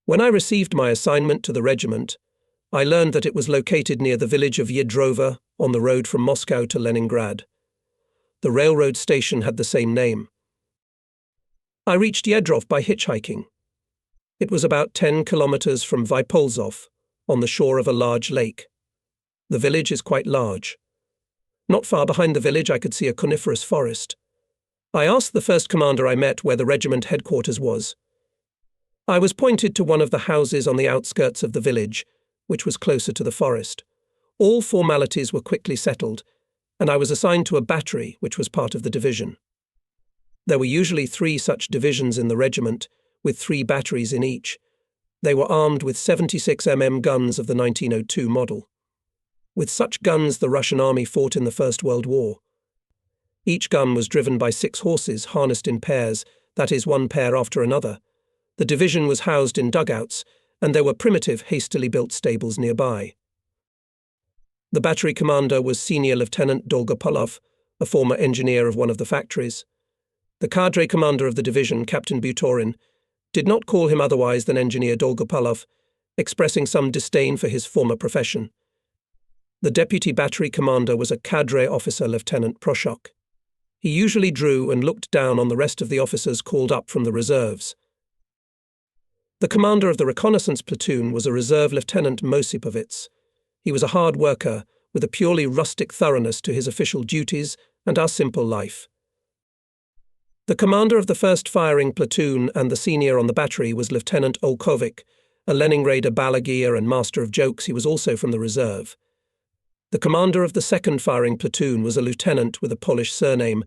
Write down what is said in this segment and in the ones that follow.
When I received my assignment to the regiment, I learned that it was located near the village of Yedrova on the road from Moscow to Leningrad. The railroad station had the same name. I reached Yedrov by hitchhiking. It was about 10 kilometers from Vypolzov, on the shore of a large lake. The village is quite large. Not far behind the village I could see a coniferous forest. I asked the first commander I met where the regiment headquarters was. I was pointed to one of the houses on the outskirts of the village, which was closer to the forest. All formalities were quickly settled, and I was assigned to a battery, which was part of the division. There were usually 3 such divisions in the regiment, with 3 batteries in each. They were armed with 76 mm guns of the 1902 model. With such guns, the Russian army fought in the First World War. Each gun was driven by 6 horses harnessed in pairs, that is, one pair after another. The division was housed in dugouts, and there were primitive, hastily built stables nearby. The battery commander was Senior Lieutenant Dolgopolov, a former engineer of one of the factories. The cadre commander of the division, Captain Butorin, did not call him otherwise than Engineer Dolgopolov, expressing some disdain for his former profession. The deputy battery commander was a cadre officer, Lieutenant Proshok. He usually drew and looked down on the rest of the officers called up from the reserves. The commander of the reconnaissance platoon was a reserve Lieutenant Mosipovits. He was a hard worker, with a purely rustic thoroughness to his official duties and our simple life. The commander of the first firing platoon and the senior on the battery was Lieutenant Olkovic, a Leningrader balagier and master of jokes. He was also from the reserve. The commander of the second firing platoon was a lieutenant with a Polish surname,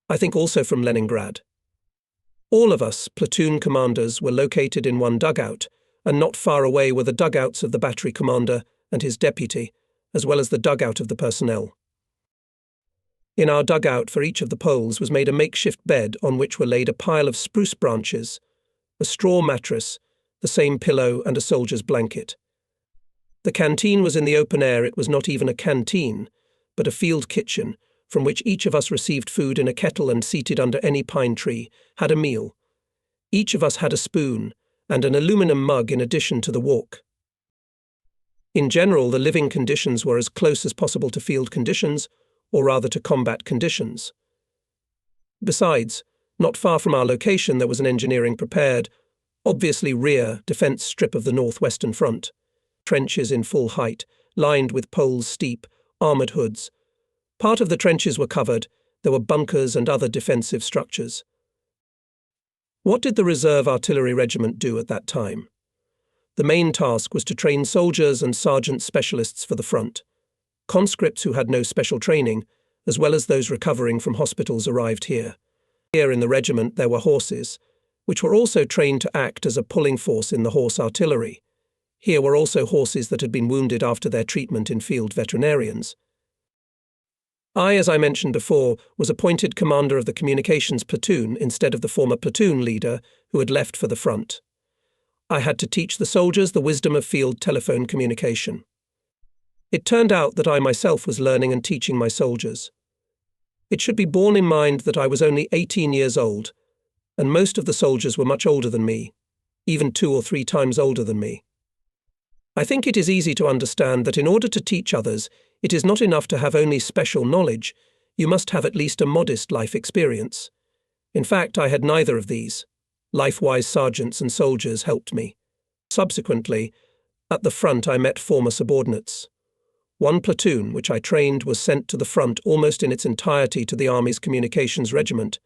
I think also from Leningrad. All of us, platoon commanders, were located in one dugout, and not far away were the dugouts of the battery commander and his deputy, as well as the dugout of the personnel. In our dugout for each of the poles was made a makeshift bed on which were laid a pile of spruce branches, a straw mattress, the same pillow and a soldier's blanket. The canteen was in the open air. It was not even a canteen, but a field kitchen, from which each of us received food in a kettle and, seated under any pine tree, had a meal. Each of us had a spoon and an aluminum mug in addition to the wok. In general, the living conditions were as close as possible to field conditions, or rather to combat conditions. Besides, not far from our location there was an engineering prepared, obviously rear, defence strip of the northwestern front. Trenches in full height, lined with poles steep, armoured hoods. Part of the trenches were covered, there were bunkers and other defensive structures. What did the Reserve Artillery Regiment do at that time? The main task was to train soldiers and sergeant specialists for the front. Conscripts who had no special training, as well as those recovering from hospitals, arrived here. Here in the regiment there were horses, which were also trained to act as a pulling force in the horse artillery. Here were also horses that had been wounded after their treatment in field veterinarians. I, as I mentioned before, was appointed commander of the communications platoon instead of the former platoon leader who had left for the front. I had to teach the soldiers the wisdom of field telephone communication. It turned out that I myself was learning and teaching my soldiers. It should be borne in mind that I was only 18 years old, and most of the soldiers were much older than me, even 2 or 3 times older than me. I think it is easy to understand that in order to teach others, it is not enough to have only special knowledge, you must have at least a modest life experience. In fact, I had neither of these. Life-wise sergeants and soldiers helped me. Subsequently, at the front I met former subordinates. One platoon, which I trained, was sent to the front almost in its entirety to the Army's Communications Regiment.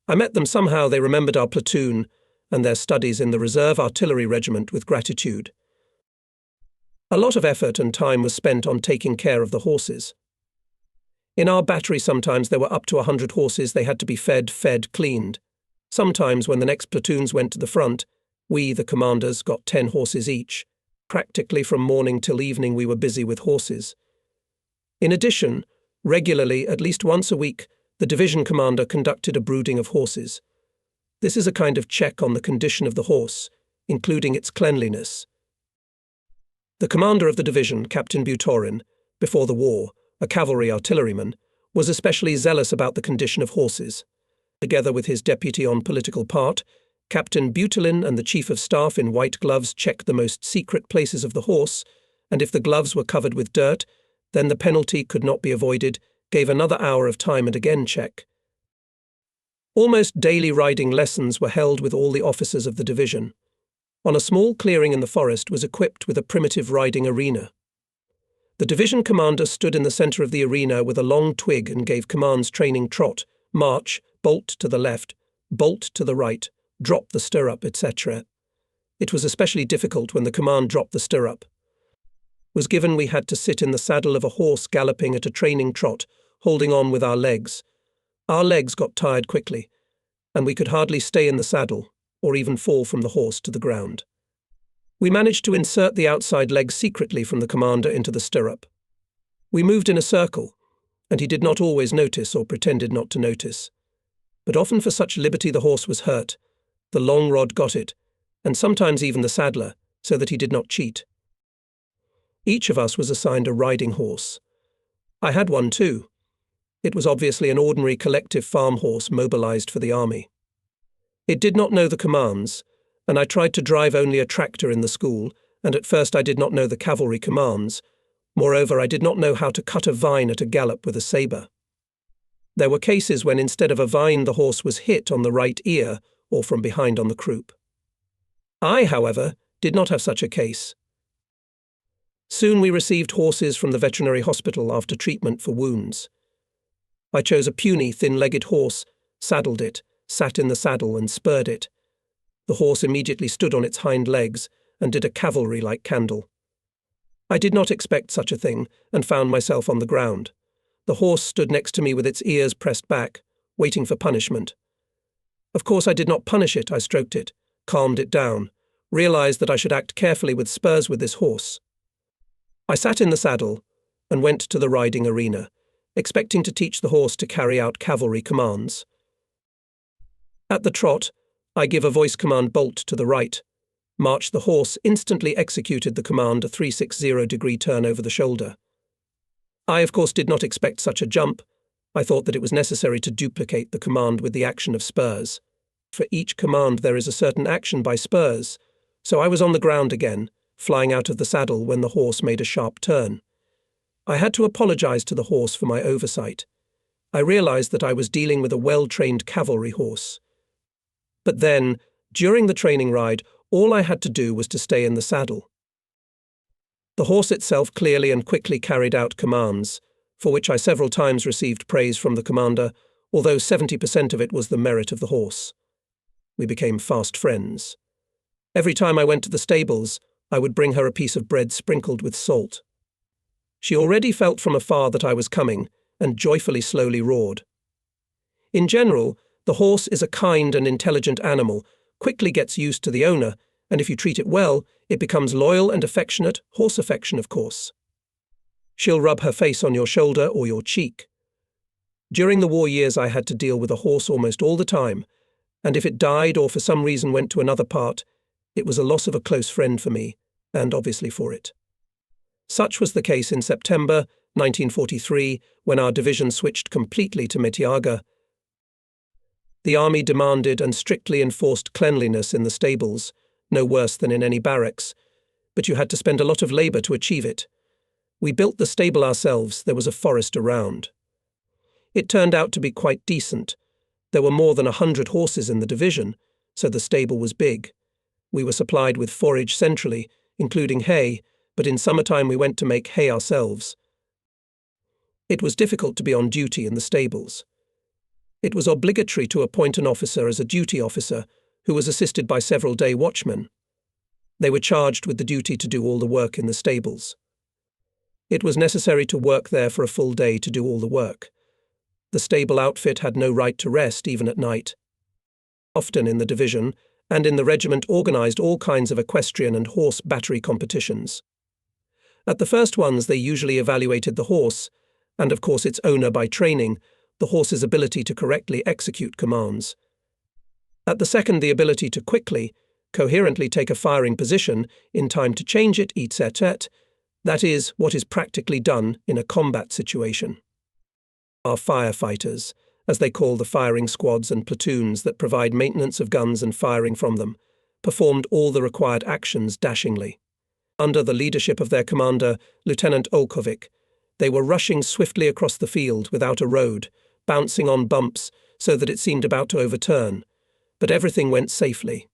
I met them somehow. They remembered our platoon and their studies in the Reserve Artillery Regiment with gratitude. A lot of effort and time was spent on taking care of the horses. In our battery sometimes there were up to 100 horses. They had to be fed, cleaned. Sometimes when the next platoons went to the front, we, the commanders, got 10 horses each. Practically from morning till evening we were busy with horses. In addition, regularly, at least once a week, the division commander conducted a brooding of horses. This is a kind of check on the condition of the horse, including its cleanliness. The commander of the division, Captain Butorin, before the war, a cavalry artilleryman, was especially zealous about the condition of horses. Together with his deputy on political part, Captain Butelin and the Chief of Staff in white gloves checked the most secret places of the horse, and if the gloves were covered with dirt, then the penalty could not be avoided, gave another hour of time and again check. Almost daily riding lessons were held with all the officers of the division. On a small clearing in the forest was equipped with a primitive riding arena. The division commander stood in the centre of the arena with a long twig and gave commands training trot, march, bolt to the left, bolt to the right, drop the stirrup, etc. It was especially difficult when the command drop the stirrup was given. We had to sit in the saddle of a horse galloping at a training trot, holding on with our legs. Our legs got tired quickly, and we could hardly stay in the saddle, or even fall from the horse to the ground. We managed to insert the outside leg secretly from the commander into the stirrup. We moved in a circle, and he did not always notice or pretended not to notice. But often for such liberty the horse was hurt. The long rod got it, and sometimes even the saddler, so that he did not cheat. Each of us was assigned a riding horse. I had one too. It was obviously an ordinary collective farm horse mobilized for the army. It did not know the commands, and I tried to drive only a tractor in the school, and at first I did not know the cavalry commands. Moreover, I did not know how to cut a vine at a gallop with a sabre. There were cases when instead of a vine the horse was hit on the right ear or from behind on the croup. I, however, did not have such a case. Soon we received horses from the veterinary hospital after treatment for wounds. I chose a puny, thin-legged horse, saddled it, sat in the saddle and spurred it. The horse immediately stood on its hind legs and did a cavalry-like candle. I did not expect such a thing and found myself on the ground. The horse stood next to me with its ears pressed back, waiting for punishment. Of course I did not punish it. I stroked it, calmed it down, realized that I should act carefully with spurs with this horse. I sat in the saddle and went to the riding arena, expecting to teach the horse to carry out cavalry commands. At the trot, I give a voice command bolt to the right. March. The horse instantly executed the command, a 360-degree turn over the shoulder. I, of course, did not expect such a jump. I thought that it was necessary to duplicate the command with the action of spurs. For each command there is a certain action by spurs, so I was on the ground again, flying out of the saddle when the horse made a sharp turn. I had to apologize to the horse for my oversight. I realized that I was dealing with a well-trained cavalry horse. But then, during the training ride, all I had to do was to stay in the saddle. The horse itself clearly and quickly carried out commands, for which I several times received praise from the commander, although 70% of it was the merit of the horse. We became fast friends. Every time I went to the stables, I would bring her a piece of bread sprinkled with salt. She already felt from afar that I was coming, and joyfully slowly roared. In general, the horse is a kind and intelligent animal, quickly gets used to the owner, and if you treat it well, it becomes loyal and affectionate, horse affection, of course. She'll rub her face on your shoulder or your cheek. During the war years I had to deal with a horse almost all the time, and if it died or for some reason went to another part, it was a loss of a close friend for me, and obviously for it. Such was the case in September 1943, when our division switched completely to Metiaga. The army demanded and strictly enforced cleanliness in the stables, no worse than in any barracks, but you had to spend a lot of labour to achieve it. We built the stable ourselves. There was a forest around. It turned out to be quite decent. There were more than 100 horses in the division, so the stable was big. We were supplied with forage centrally, including hay, but in summertime we went to make hay ourselves. It was difficult to be on duty in the stables. It was obligatory to appoint an officer as a duty officer, who was assisted by several day watchmen. They were charged with the duty to do all the work in the stables. It was necessary to work there for a full day to do all the work. The stable outfit had no right to rest even at night. Often in the division and in the regiment organised all kinds of equestrian and horse battery competitions. At the first ones they usually evaluated the horse, and of course its owner by training, the horse's ability to correctly execute commands. At the second, the ability to quickly, coherently take a firing position in time to change it, etc. That is, what is practically done in a combat situation. Our firefighters, as they call the firing squads and platoons that provide maintenance of guns and firing from them, performed all the required actions dashingly. Under the leadership of their commander, Lieutenant Olkovic, they were rushing swiftly across the field without a road, bouncing on bumps so that it seemed about to overturn, but everything went safely.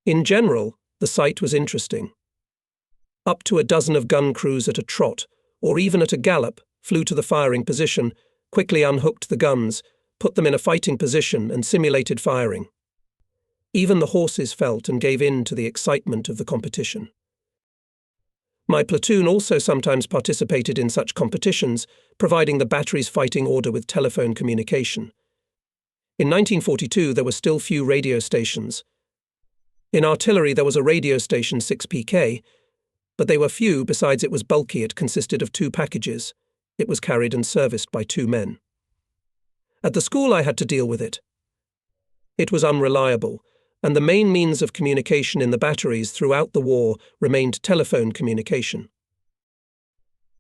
In general, the sight was interesting. Up to a dozen of gun crews at a trot, or even at a gallop, flew to the firing position, quickly unhooked the guns, put them in a fighting position and simulated firing. Even the horses felt and gave in to the excitement of the competition. My platoon also sometimes participated in such competitions, providing the battery's fighting order with telephone communication. In 1942 there were still few radio stations. In artillery there was a radio station 6PK, but they were few. Besides, it was bulky. It consisted of 2 packages. It was carried and serviced by 2 men. At the school I had to deal with it. It was unreliable, and the main means of communication in the batteries throughout the war remained telephone communication.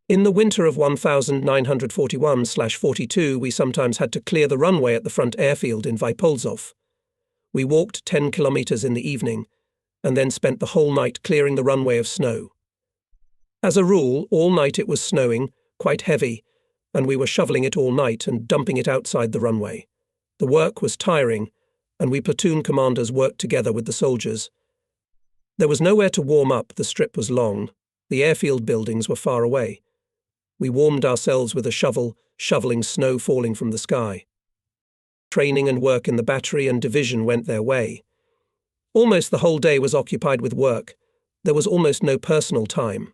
In the winter of 1941/42, we sometimes had to clear the runway at the front airfield in Vypolzov. We walked 10 kilometers in the evening, and then spent the whole night clearing the runway of snow. As a rule, all night it was snowing, quite heavy, and we were shoveling it all night and dumping it outside the runway. The work was tiring, and we platoon commanders worked together with the soldiers. There was nowhere to warm up. The strip was long. The airfield buildings were far away. We warmed ourselves with a shovel, shoveling snow falling from the sky. Training and work in the battery and division went their way. Almost the whole day was occupied with work. There was almost no personal time.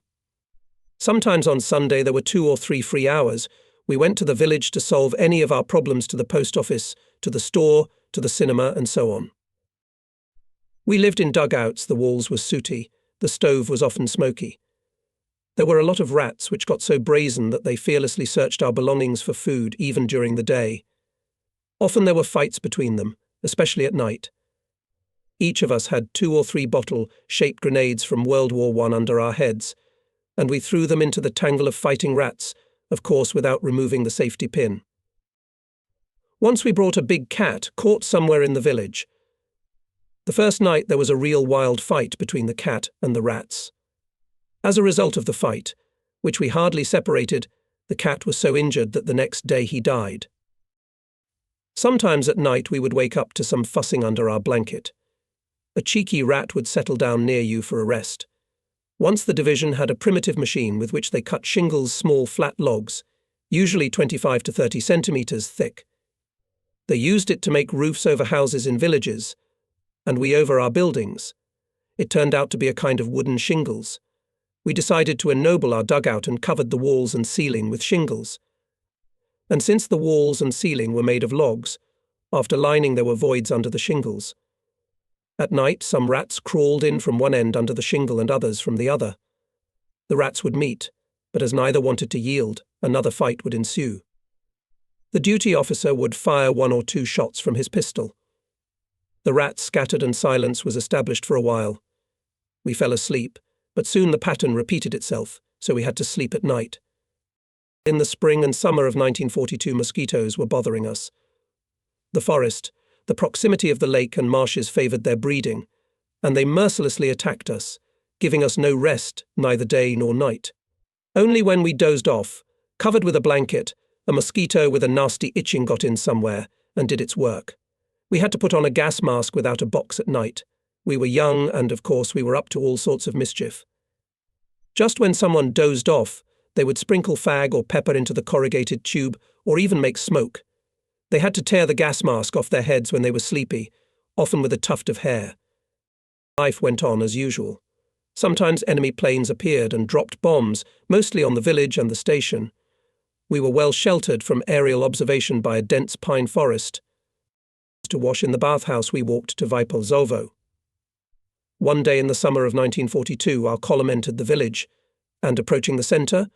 Sometimes on Sunday there were 2 or 3 free hours. We went to the village to solve any of our problems, to the post office, to the store, to the cinema, and so on. We lived in dugouts. The walls were sooty. The stove was often smoky. There were a lot of rats which got so brazen that they fearlessly searched our belongings for food even during the day. Often there were fights between them, especially at night. Each of us had 2 or 3 bottle-shaped grenades from World War I under our heads, and we threw them into the tangle of fighting rats, of course without removing the safety pin. Once we brought a big cat caught somewhere in the village. The first night there was a real wild fight between the cat and the rats. As a result of the fight, which we hardly separated, the cat was so injured that the next day he died. Sometimes at night we would wake up to some fussing under our blanket. A cheeky rat would settle down near you for a rest. Once the division had a primitive machine with which they cut shingles, small flat logs, usually 25 to 30 centimeters thick. They used it to make roofs over houses in villages, and we over our buildings. It turned out to be a kind of wooden shingles. We decided to ennoble our dugout and covered the walls and ceiling with shingles. And since the walls and ceiling were made of logs, after lining there were voids under the shingles. At night, some rats crawled in from one end under the shingle and others from the other. The rats would meet, but as neither wanted to yield, another fight would ensue. The duty officer would fire 1 or 2 shots from his pistol. The rats scattered and silence was established for a while. We fell asleep, but soon the pattern repeated itself, so we had to sleep at night. In the spring and summer of 1942, mosquitoes were bothering us. The forest, the proximity of the lake and marshes favoured their breeding, and they mercilessly attacked us, giving us no rest, neither day nor night. Only when we dozed off, covered with a blanket, a mosquito with a nasty itching got in somewhere and did its work. We had to put on a gas mask without a box at night. We were young and, of course, we were up to all sorts of mischief. Just when someone dozed off, they would sprinkle fag or pepper into the corrugated tube or even make smoke. They had to tear the gas mask off their heads when they were sleepy, often with a tuft of hair. Life went on as usual. Sometimes enemy planes appeared and dropped bombs, mostly on the village and the station. We were well sheltered from aerial observation by a dense pine forest. To wash in the bathhouse we walked to Vypolzovo. One day in the summer of 1942 our column entered the village, and approaching the centre,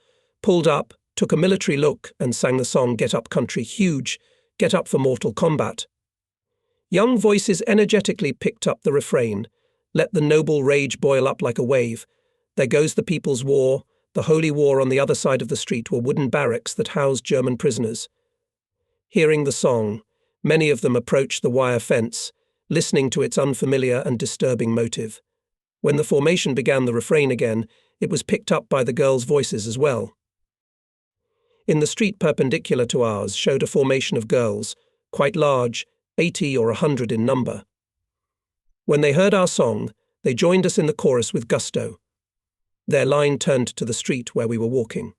pulled up, took a military look and sang the song "Get Up Country Huge, Get Up for Mortal Combat." Young voices energetically picked up the refrain, "Let the noble rage boil up like a wave. There goes the People's War. The Holy War." On the other side of the street were wooden barracks that housed German prisoners. Hearing the song, many of them approached the wire fence, listening to its unfamiliar and disturbing motive. When the formation began the refrain again, it was picked up by the girls' voices as well. In the street perpendicular to ours showed a formation of girls, quite large, 80 or 100 in number. When they heard our song, they joined us in the chorus with gusto. Their line turned to the street where we were walking.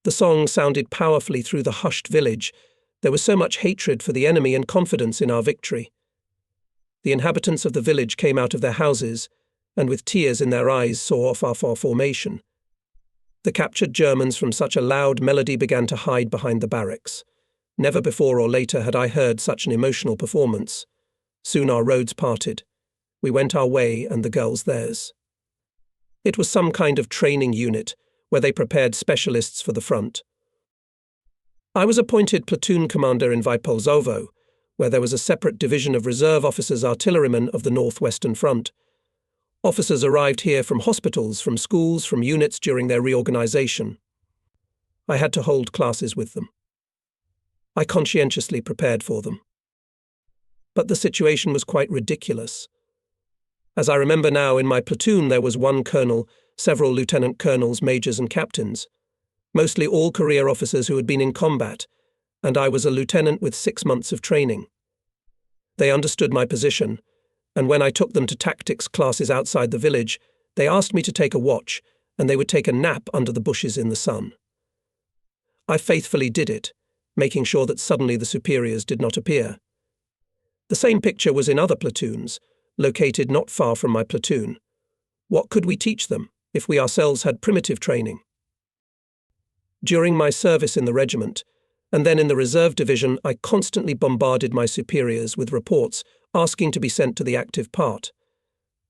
The song sounded powerfully through the hushed village. There was so much hatred for the enemy and confidence in our victory. The inhabitants of the village came out of their houses, and with tears in their eyes saw off our formation. The captured Germans from such a loud melody began to hide behind the barracks. Never before or later had I heard such an emotional performance. Soon our roads parted. We went our way and the girls theirs. It was some kind of training unit, where they prepared specialists for the front. I was appointed platoon commander in Vypolzovo, where there was a separate division of reserve officers artillerymen of the northwestern front. Officers arrived here from hospitals, from schools, from units during their reorganization. I had to hold classes with them. I conscientiously prepared for them. But the situation was quite ridiculous. As I remember now, in my platoon there was one colonel, several lieutenant colonels, majors and captains, mostly all career officers who had been in combat, and I was a lieutenant with 6 months of training. They understood my position, and when I took them to tactics classes outside the village, they asked me to take a watch, and they would take a nap under the bushes in the sun. I faithfully did it, making sure that suddenly the superiors did not appear. The same picture was in other platoons, located not far from my platoon. What could we teach them if we ourselves had primitive training? During my service in the regiment, and then in the reserve division, I constantly bombarded my superiors with reports asking to be sent to the active part.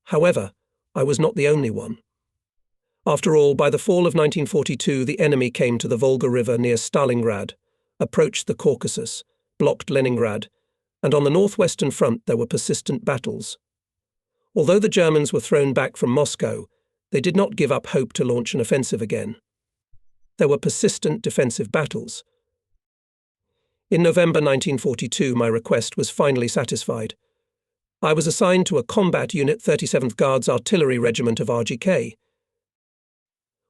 However, I was not the only one. After all, by the fall of 1942, the enemy came to the Volga River near Stalingrad, approached the Caucasus, blocked Leningrad, and on the northwestern front there were persistent battles. Although the Germans were thrown back from Moscow, they did not give up hope to launch an offensive again. There were persistent defensive battles. In November 1942, my request was finally satisfied. I was assigned to a combat unit 37th Guards Artillery Regiment of RGK.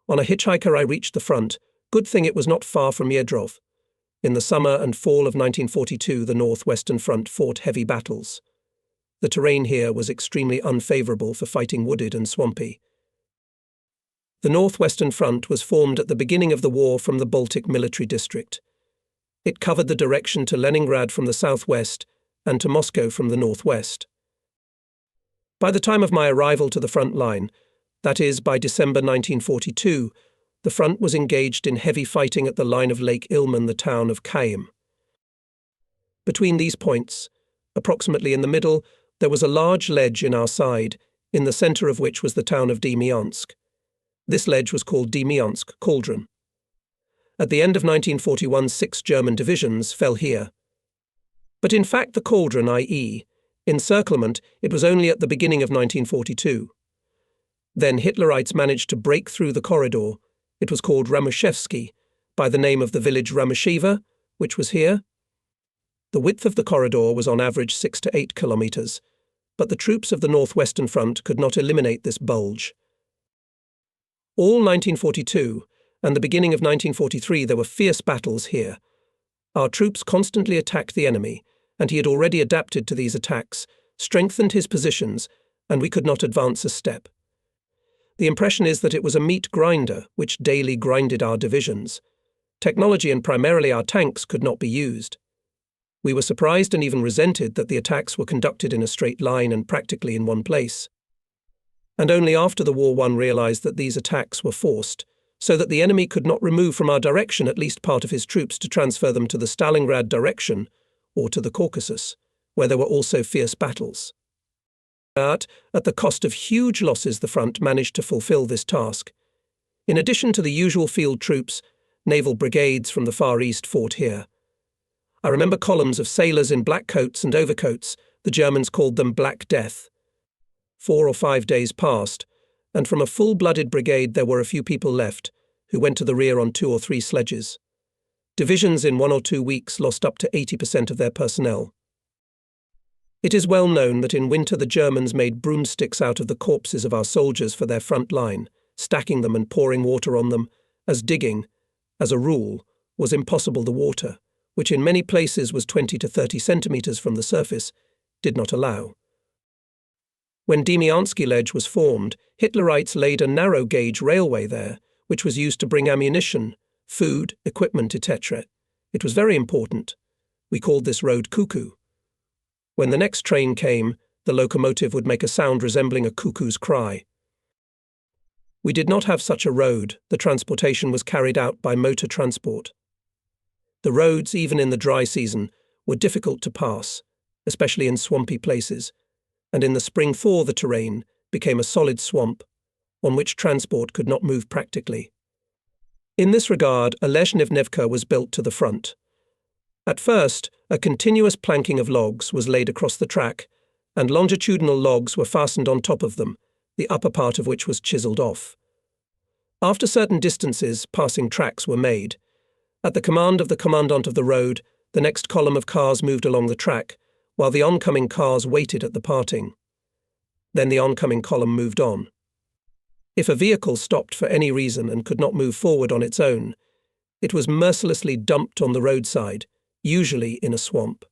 On a hitchhiker I reached the front. Good thing it was not far from Yedrov. In the summer and fall of 1942, the northwestern front fought heavy battles. The terrain here was extremely unfavourable for fighting wooded and swampy. The northwestern front was formed at the beginning of the war from the Baltic Military District. It covered the direction to Leningrad from the southwest and to Moscow from the northwest. By the time of my arrival to the front line, that is, by December 1942, the front was engaged in heavy fighting at the line of Lake Ilmen, the town of Kayim. Between these points, approximately in the middle, there was a large ledge in our side, in the centre of which was the town of Demyansk. This ledge was called Demyansk Cauldron. At the end of 1941, 6 German divisions fell here. But in fact the cauldron, i.e., encirclement, it was only at the beginning of 1942. Then Hitlerites managed to break through the corridor. It was called Ramushevsky, by the name of the village Ramusheva, which was here. The width of the corridor was on average 6 to 8 kilometers, but the troops of the northwestern front could not eliminate this bulge. All 1942 and the beginning of 1943 there were fierce battles here. Our troops constantly attacked the enemy, and he had already adapted to these attacks, strengthened his positions, and we could not advance a step. The impression is that it was a meat grinder which daily grinded our divisions. Technology and primarily our tanks could not be used. We were surprised and even resented that the attacks were conducted in a straight line and practically in one place. And only after the war one realized that these attacks were forced, so that the enemy could not remove from our direction at least part of his troops to transfer them to the Stalingrad direction or to the Caucasus, where there were also fierce battles. But at the cost of huge losses, the front managed to fulfill this task. In addition to the usual field troops, naval brigades from the Far East fought here. I remember columns of sailors in black coats and overcoats. The Germans called them Black Death. 4 or 5 days passed, and from a full-blooded brigade there were a few people left, who went to the rear on 2 or 3 sledges. Divisions in 1 or 2 weeks lost up to 80% of their personnel. It is well known that in winter the Germans made broomsticks out of the corpses of our soldiers for their front line, stacking them and pouring water on them, as digging, as a rule, was impossible. The water, which in many places was 20 to 30 centimeters from the surface, did not allow. When Demiansky Ledge was formed, Hitlerites laid a narrow-gauge railway there, which was used to bring ammunition, food, equipment, etc. It was very important. We called this road cuckoo. When the next train came, the locomotive would make a sound resembling a cuckoo's cry. We did not have such a road. The transportation was carried out by motor transport. The roads, even in the dry season, were difficult to pass, especially in swampy places, and in the spring thaw the terrain became a solid swamp, on which transport could not move practically. In this regard, a Lezhnevka was built to the front. At first, a continuous planking of logs was laid across the track, and longitudinal logs were fastened on top of them, the upper part of which was chiselled off. After certain distances, passing tracks were made. At the command of the commandant of the road, the next column of cars moved along the track, while the oncoming cars waited at the parting. Then the oncoming column moved on. If a vehicle stopped for any reason and could not move forward on its own, it was mercilessly dumped on the roadside, usually in a swamp.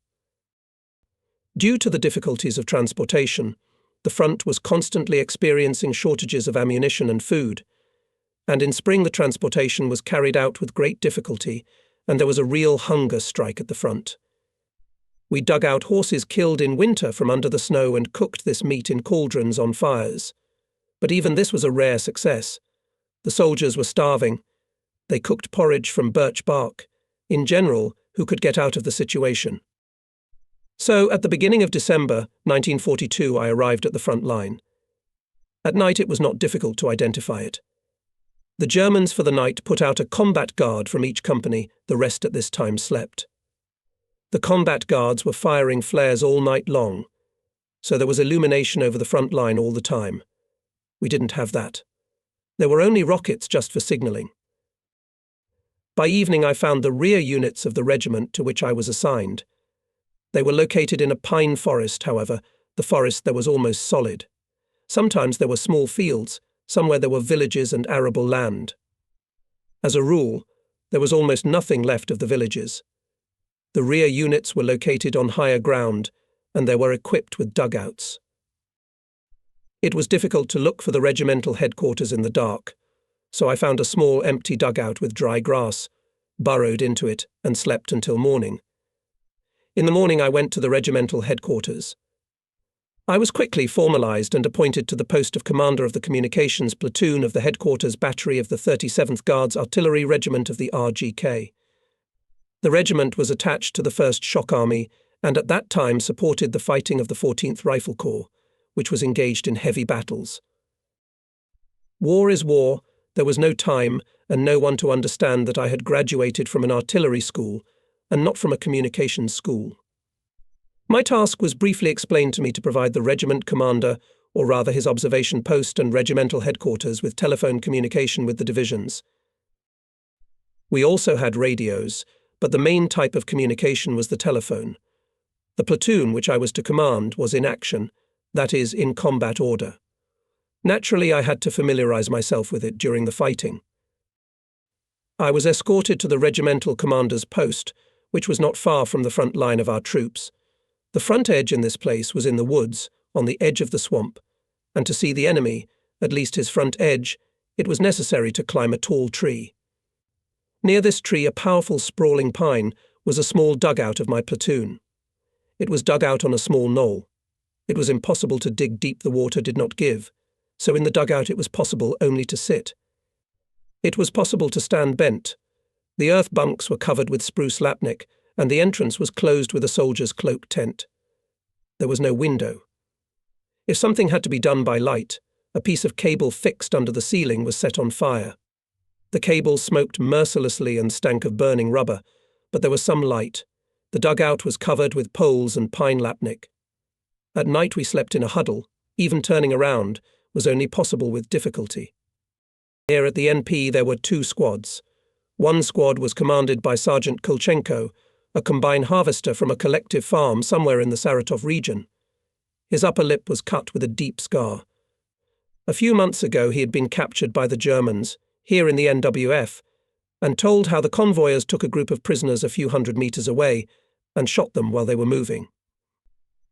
Due to the difficulties of transportation, the front was constantly experiencing shortages of ammunition and food, and in spring the transportation was carried out with great difficulty, and there was a real hunger strike at the front. We dug out horses killed in winter from under the snow and cooked this meat in cauldrons on fires. But even this was a rare success. The soldiers were starving. They cooked porridge from birch bark. In general, who could get out of the situation? So, at the beginning of December 1942, I arrived at the front line. At night it was not difficult to identify it. The Germans for the night put out a combat guard from each company. The rest at this time slept. The combat guards were firing flares all night long, so there was illumination over the front line all the time. We didn't have that. There were only rockets just for signalling. By evening I found the rear units of the regiment to which I was assigned. They were located in a pine forest, however. The forest there was almost solid. Sometimes there were small fields, somewhere there were villages and arable land. As a rule, there was almost nothing left of the villages. The rear units were located on higher ground, and they were equipped with dugouts. It was difficult to look for the regimental headquarters in the dark, so I found a small empty dugout with dry grass, burrowed into it, and slept until morning. In the morning I went to the regimental headquarters. I was quickly formalized and appointed to the post of commander of the communications platoon of the headquarters battery of the 37th Guards Artillery Regiment of the RGK. The regiment was attached to the 1st Shock Army and at that time supported the fighting of the 14th Rifle Corps, which was engaged in heavy battles. War is war. There was no time and no one to understand that I had graduated from an artillery school and not from a communications school. My task was briefly explained to me to provide the regiment commander, or rather his observation post and regimental headquarters, with telephone communication with the divisions. We also had radios, but the main type of communication was the telephone. The platoon which I was to command was in action, that is, in combat order. Naturally, I had to familiarize myself with it during the fighting. I was escorted to the regimental commander's post, which was not far from the front line of our troops. The front edge in this place was in the woods, on the edge of the swamp, and to see the enemy, at least his front edge, it was necessary to climb a tall tree. Near this tree, a powerful sprawling pine, was a small dugout of my platoon. It was dug out on a small knoll. It was impossible to dig deep, the water did not give, so in the dugout it was possible only to sit. It was possible to stand bent. The earth bunks were covered with spruce lapnik, and the entrance was closed with a soldier's cloak tent. There was no window. If something had to be done by light, a piece of cable fixed under the ceiling was set on fire. The cable smoked mercilessly and stank of burning rubber, but there was some light. The dugout was covered with poles and pine lapnik. At night we slept in a huddle. Even turning around was only possible with difficulty. Here at the NP there were 2 squads. One squad was commanded by Sergeant Kulchenko, a combine harvester from a collective farm somewhere in the Saratov region. His upper lip was cut with a deep scar. A few months ago he had been captured by the Germans, here in the NWF, and told how the convoyers took a group of prisoners a few hundred meters away and shot them while they were moving.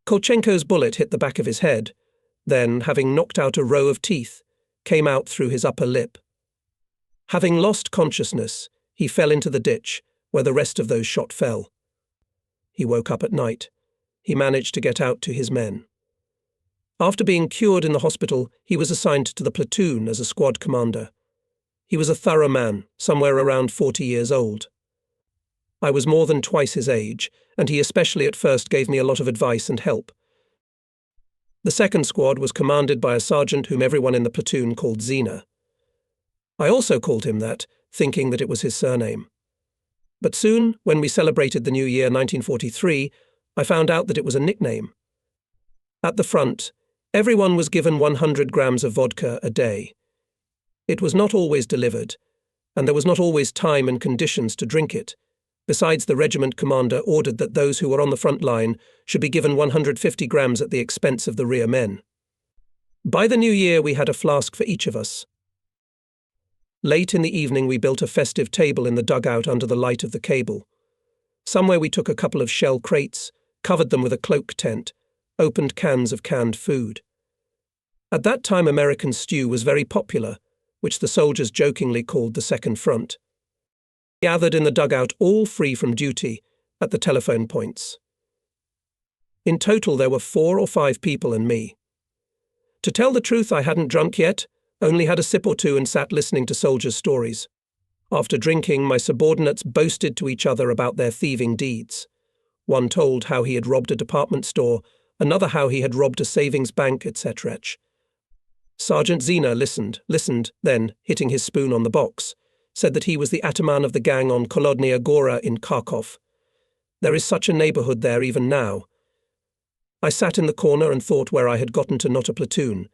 Kulchenko's bullet hit the back of his head, then, having knocked out a row of teeth, came out through his upper lip. Having lost consciousness, he fell into the ditch, where the rest of those shot fell. He woke up at night. He managed to get out to his men. After being cured in the hospital, he was assigned to the platoon as a squad commander. He was a thorough man, somewhere around 40 years old. I was more than twice his age, and he especially at first gave me a lot of advice and help. The second squad was commanded by a sergeant whom everyone in the platoon called Zina. I also called him that, thinking that it was his surname. But soon, when we celebrated the new year 1943, I found out that it was a nickname. At the front, everyone was given 100 grams of vodka a day. It was not always delivered, and there was not always time and conditions to drink it. Besides, the regiment commander ordered that those who were on the front line should be given 150 grams at the expense of the rear men. By the new year, we had a flask for each of us. Late in the evening, we built a festive table in the dugout under the light of the cable. Somewhere we took a couple of shell crates, covered them with a cloak tent, opened cans of canned food. At that time, American stew was very popular, which the soldiers jokingly called the second front. We gathered in the dugout, all free from duty, at the telephone points. In total, there were 4 or 5 people and me. To tell the truth, I hadn't drunk yet, only had a sip or two and sat listening to soldiers' stories. After drinking, my subordinates boasted to each other about their thieving deeds. One told how he had robbed a department store, another how he had robbed a savings bank, etc. Sergeant Zina listened, then, hitting his spoon on the box, said that he was the ataman of the gang on Kolodnaya Gora in Kharkov. There is such a neighborhood there even now. I sat in the corner and thought where I had gotten to not a platoon,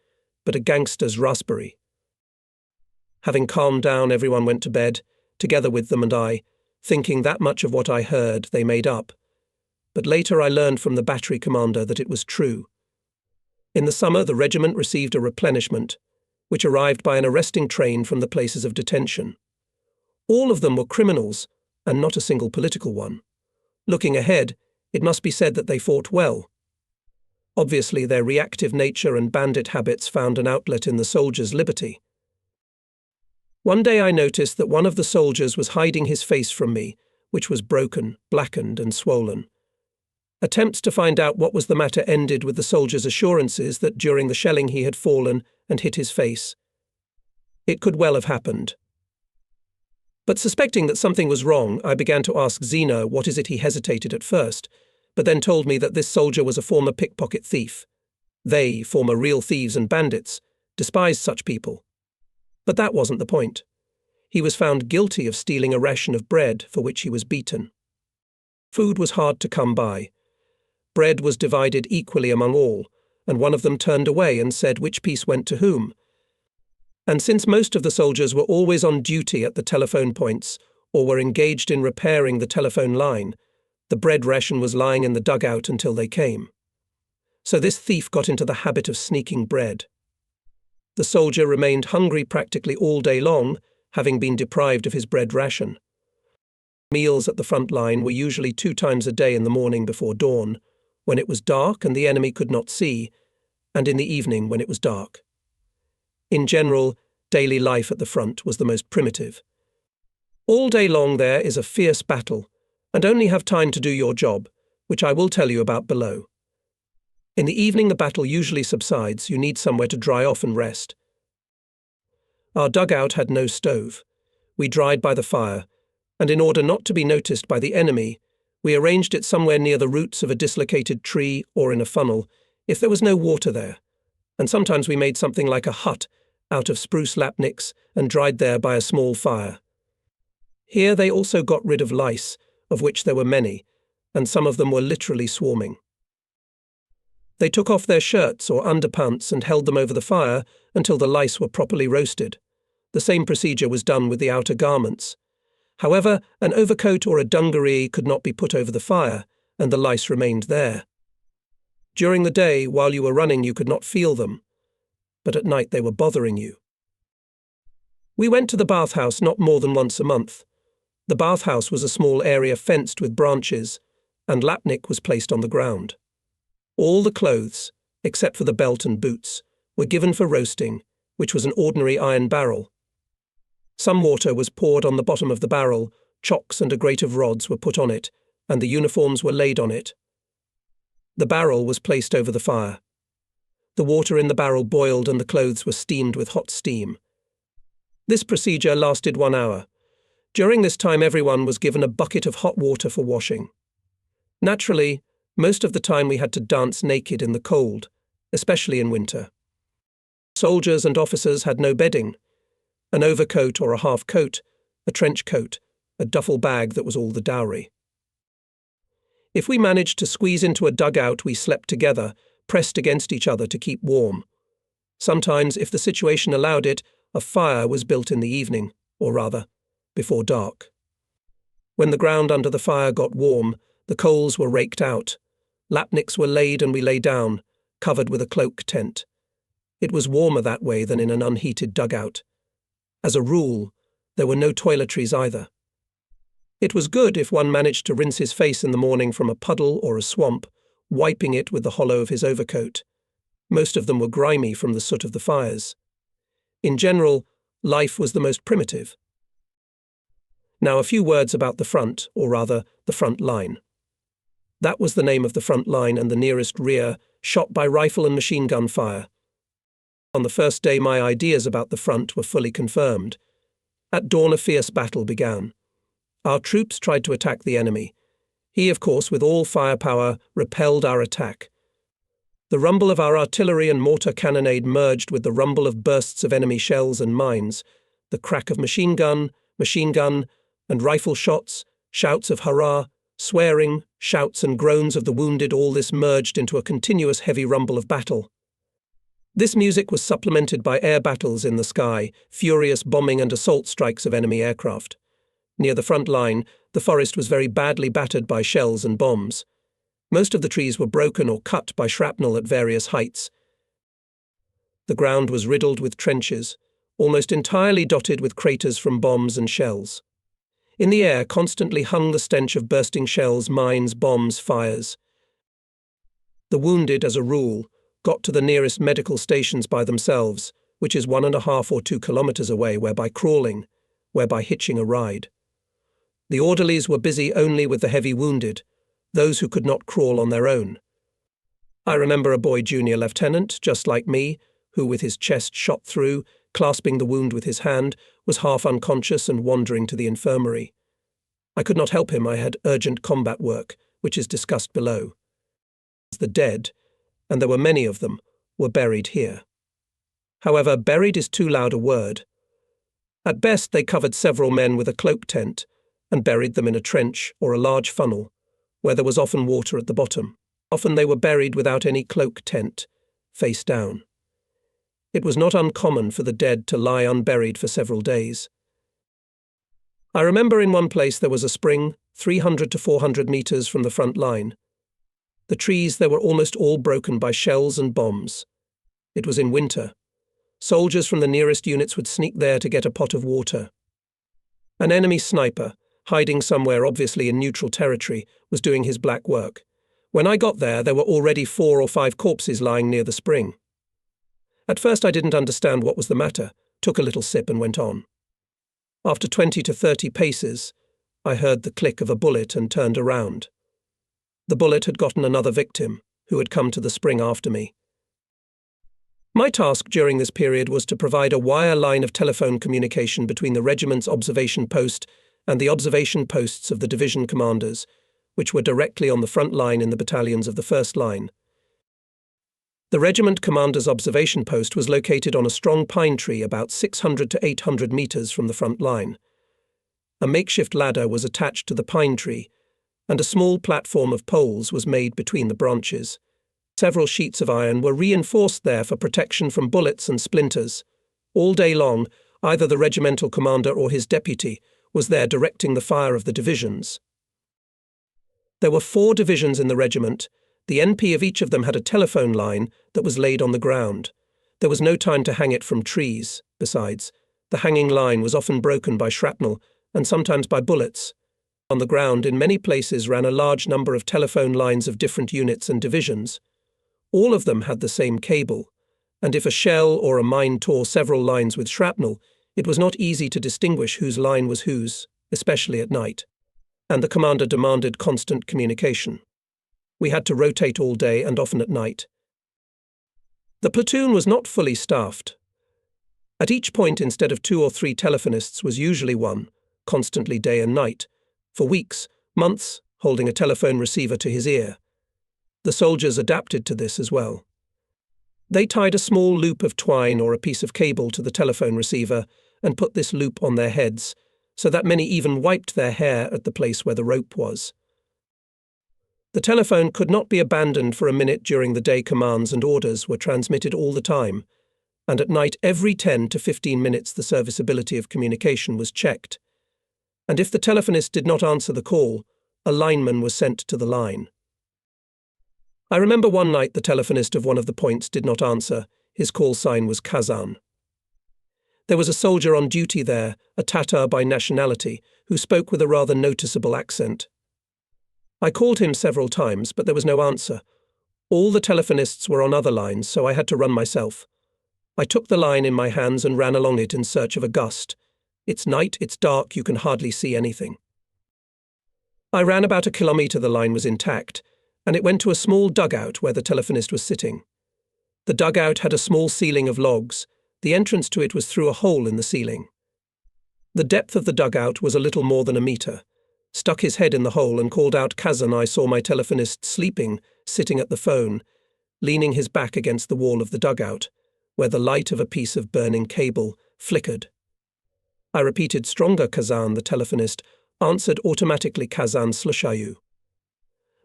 but a gangster's raspberry. Having calmed down, everyone went to bed, together with them and I, thinking that much of what I heard they made up. But later I learned from the battery commander that it was true. In the summer, the regiment received a replenishment, which arrived by an arresting train from the places of detention. All of them were criminals, and not a single political one. Looking ahead, it must be said that they fought well. Obviously, their reactive nature and bandit habits found an outlet in the soldiers' liberty. One day I noticed that one of the soldiers was hiding his face from me, which was broken, blackened, and swollen. Attempts to find out what was the matter ended with the soldier's assurances that during the shelling he had fallen and hit his face. It could well have happened. But suspecting that something was wrong, I began to ask Zina what is it he hesitated at first, but then told me that this soldier was a former pickpocket thief. They, former real thieves and bandits, despised such people. But that wasn't the point. He was found guilty of stealing a ration of bread for which he was beaten. Food was hard to come by. Bread was divided equally among all, and one of them turned away and said which piece went to whom. And since most of the soldiers were always on duty at the telephone points or were engaged in repairing the telephone line, the bread ration was lying in the dugout until they came. So this thief got into the habit of sneaking bread. The soldier remained hungry practically all day long, having been deprived of his bread ration. Meals at the front line were usually 2 times a day in the morning before dawn, when it was dark and the enemy could not see, and in the evening when it was dark. In general, daily life at the front was the most primitive. All day long there is a fierce battle, and only have time to do your job, which I will tell you about below. In the evening the battle usually subsides, you need somewhere to dry off and rest. Our dugout had no stove. We dried by the fire, and in order not to be noticed by the enemy, we arranged it somewhere near the roots of a dislocated tree or in a funnel, if there was no water there, and sometimes we made something like a hut out of spruce lapniks and dried there by a small fire. Here they also got rid of lice, of which there were many, and some of them were literally swarming. They took off their shirts or underpants and held them over the fire until the lice were properly roasted. The same procedure was done with the outer garments. However, an overcoat or a dungaree could not be put over the fire, and the lice remained there. During the day, while you were running, you could not feel them, but at night they were bothering you. We went to the bathhouse not more than once a month. The bathhouse was a small area fenced with branches, and lapnik was placed on the ground. All the clothes, except for the belt and boots, were given for roasting, which was an ordinary iron barrel. Some water was poured on the bottom of the barrel, chocks and a grate of rods were put on it, and the uniforms were laid on it. The barrel was placed over the fire. The water in the barrel boiled and the clothes were steamed with hot steam. This procedure lasted 1 hour. During this time, everyone was given a bucket of hot water for washing. Naturally, most of the time we had to dance naked in the cold, especially in winter. Soldiers and officers had no bedding. An overcoat or a half coat, a trench coat, a duffel bag that was all the dowry. If we managed to squeeze into a dugout, we slept together, pressed against each other to keep warm. Sometimes, if the situation allowed it, a fire was built in the evening, or rather, before dark. When the ground under the fire got warm, the coals were raked out. Lapniks were laid and we lay down, covered with a cloak tent. It was warmer that way than in an unheated dugout. As a rule, there were no toiletries either. It was good if one managed to rinse his face in the morning from a puddle or a swamp, wiping it with the hollow of his overcoat. Most of them were grimy from the soot of the fires. In general, life was the most primitive. Now a few words about the front, or rather, the front line. That was the name of the front line and the nearest rear, shot by rifle and machine gun fire. On the first day, my ideas about the front were fully confirmed. At dawn, a fierce battle began. Our troops tried to attack the enemy. He, of course, with all firepower, repelled our attack. The rumble of our artillery and mortar cannonade merged with the rumble of bursts of enemy shells and mines, the crack of machine gun, and rifle shots, shouts of hurrah, swearing, shouts and groans of the wounded, all this merged into a continuous heavy rumble of battle. This music was supplemented by air battles in the sky, furious bombing and assault strikes of enemy aircraft. Near the front line, the forest was very badly battered by shells and bombs. Most of the trees were broken or cut by shrapnel at various heights. The ground was riddled with trenches, almost entirely dotted with craters from bombs and shells. In the air constantly hung the stench of bursting shells, mines, bombs, fires. The wounded, as a rule, got to the nearest medical stations by themselves, which is 1.5 or 2 kilometers away, whereby crawling, whereby hitching a ride. The orderlies were busy only with the heavy wounded, those who could not crawl on their own. I remember a boy junior lieutenant, just like me, who with his chest shot through, clasping the wound with his hand, was half unconscious and wandering to the infirmary. I could not help him. I had urgent combat work, which is discussed below. The dead, and there were many of them, were buried here. However, buried is too loud a word. At best, they covered several men with a cloak tent and buried them in a trench or a large funnel, where there was often water at the bottom. Often they were buried without any cloak tent, face down. It was not uncommon for the dead to lie unburied for several days. I remember in one place there was a spring, 300 to 400 meters from the front line. The trees there were almost all broken by shells and bombs. It was in winter. Soldiers from the nearest units would sneak there to get a pot of water. An enemy sniper, hiding somewhere obviously in neutral territory, was doing his black work. When I got there were already 4 or 5 corpses lying near the spring. At first I didn't understand what was the matter, took a little sip and went on. After 20 to 30 paces, I heard the click of a bullet and turned around. The bullet had gotten another victim, who had come to the spring after me. My task during this period was to provide a wire line of telephone communication between the regiment's observation post and the observation posts of the division commanders, which were directly on the front line in the battalions of the first line. The regiment commander's observation post was located on a strong pine tree about 600 to 800 meters from the front line. A makeshift ladder was attached to the pine tree, and a small platform of poles was made between the branches. Several sheets of iron were reinforced there for protection from bullets and splinters. All day long, either the regimental commander or his deputy was there directing the fire of the divisions. There were 4 divisions in the regiment. The NP of each of them had a telephone line that was laid on the ground. There was no time to hang it from trees. Besides, the hanging line was often broken by shrapnel and sometimes by bullets. On the ground, in many places, ran a large number of telephone lines of different units and divisions. All of them had the same cable, and if a shell or a mine tore several lines with shrapnel, it was not easy to distinguish whose line was whose, especially at night. And the commander demanded constant communication. We had to rotate all day and often at night. The platoon was not fully staffed. At each point, instead of 2 or 3 telephonists, was usually one, constantly day and night, for weeks, months, holding a telephone receiver to his ear. The soldiers adapted to this as well. They tied a small loop of twine or a piece of cable to the telephone receiver and put this loop on their heads, so that many even wiped their hair at the place where the rope was. The telephone could not be abandoned for a minute during the day. Commands and orders were transmitted all the time, and at night every 10 to 15 minutes the serviceability of communication was checked. And if the telephonist did not answer the call, a lineman was sent to the line. I remember one night the telephonist of one of the points did not answer. His call sign was Kazan. There was a soldier on duty there, a Tatar by nationality, who spoke with a rather noticeable accent. I called him several times, but there was no answer. All the telephonists were on other lines, so I had to run myself. I took the line in my hands and ran along it in search of a gust. It's night, it's dark, you can hardly see anything. I ran about a kilometre. The line was intact, and it went to a small dugout where the telephonist was sitting. The dugout had a small ceiling of logs. The entrance to it was through a hole in the ceiling. The depth of the dugout was a little more than a metre. Stuck his head in the hole and called out Kazan. I saw my telephonist sleeping, sitting at the phone, leaning his back against the wall of the dugout, where the light of a piece of burning cable flickered. I repeated stronger. Kazan, the telephonist, answered automatically, Kazan Slushayu.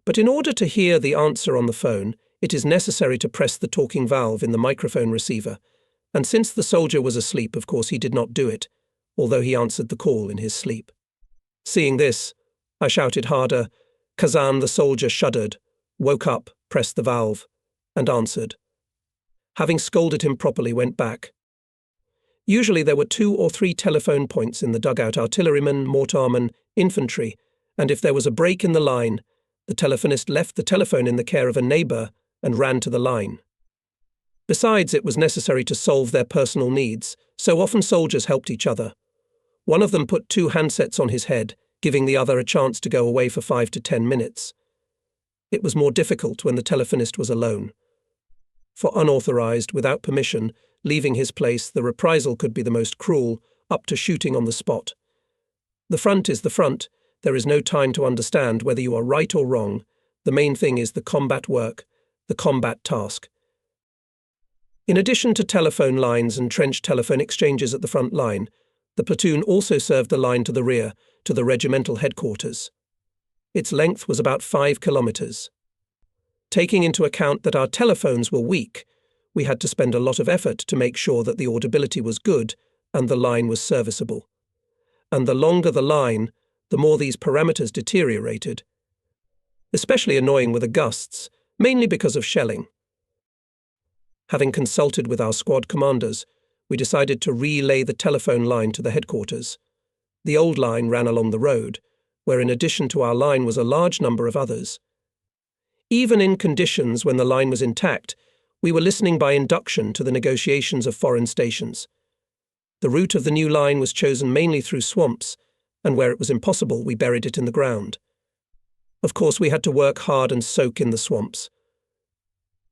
But in order to hear the answer on the phone, it is necessary to press the talking valve in the microphone receiver, and since the soldier was asleep, of course he did not do it, although he answered the call in his sleep. Seeing this, I shouted harder. Kazan, the soldier, shuddered, woke up, pressed the valve, and answered. Having scolded him properly, went back. Usually there were 2 or 3 telephone points in the dugout, artillerymen, mortarmen, infantry, and if there was a break in the line, the telephonist left the telephone in the care of a neighbour and ran to the line. Besides, it was necessary to solve their personal needs, so often soldiers helped each other. One of them put 2 handsets on his head, giving the other a chance to go away for 5 to 10 minutes. It was more difficult when the telephonist was alone. For unauthorized, without permission, leaving his place, the reprisal could be the most cruel, up to shooting on the spot. The front is the front. There is no time to understand whether you are right or wrong. The main thing is the combat work, the combat task. In addition to telephone lines and trench telephone exchanges at the front line, the platoon also served the line to the rear, to the regimental headquarters. Its length was about 5 kilometres. Taking into account that our telephones were weak, we had to spend a lot of effort to make sure that the audibility was good and the line was serviceable. And the longer the line, the more these parameters deteriorated. Especially annoying were the gusts, mainly because of shelling. Having consulted with our squad commanders, we decided to relay the telephone line to the headquarters. The old line ran along the road, where in addition to our line was a large number of others. Even in conditions when the line was intact, we were listening by induction to the negotiations of foreign stations. The route of the new line was chosen mainly through swamps, and where it was impossible, we buried it in the ground. Of course, we had to work hard and soak in the swamps.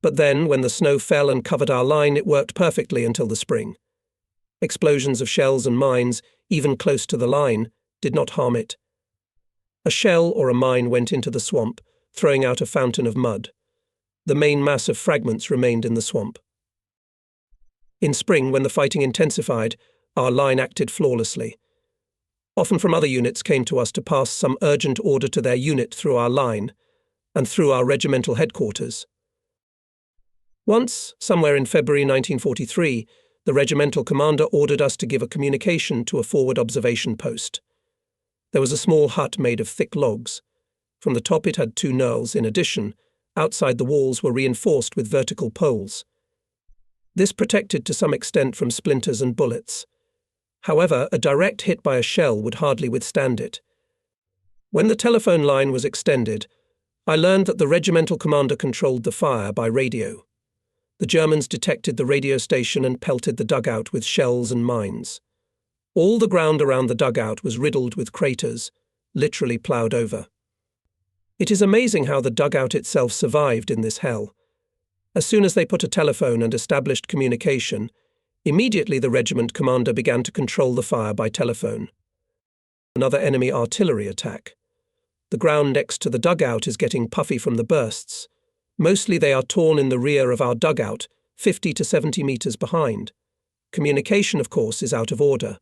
But then, when the snow fell and covered our line, it worked perfectly until the spring. Explosions of shells and mines, even close to the line, did not harm it. A shell or a mine went into the swamp, throwing out a fountain of mud. The main mass of fragments remained in the swamp. In spring, when the fighting intensified, our line acted flawlessly. Often from other units came to us to pass some urgent order to their unit through our line, and through our regimental headquarters. Once, somewhere in February 1943, the regimental commander ordered us to give a communication to a forward observation post. There was a small hut made of thick logs. From the top it had 2 knurls. In addition, outside the walls were reinforced with vertical poles. This protected to some extent from splinters and bullets. However, a direct hit by a shell would hardly withstand it. When the telephone line was extended, I learned that the regimental commander controlled the fire by radio. The Germans detected the radio station and pelted the dugout with shells and mines. All the ground around the dugout was riddled with craters, literally ploughed over. It is amazing how the dugout itself survived in this hell. As soon as they put a telephone and established communication, immediately the regiment commander began to control the fire by telephone. Another enemy artillery attack. The ground next to the dugout is getting puffy from the bursts. Mostly they are torn in the rear of our dugout, 50 to 70 meters behind. Communication, of course, is out of order.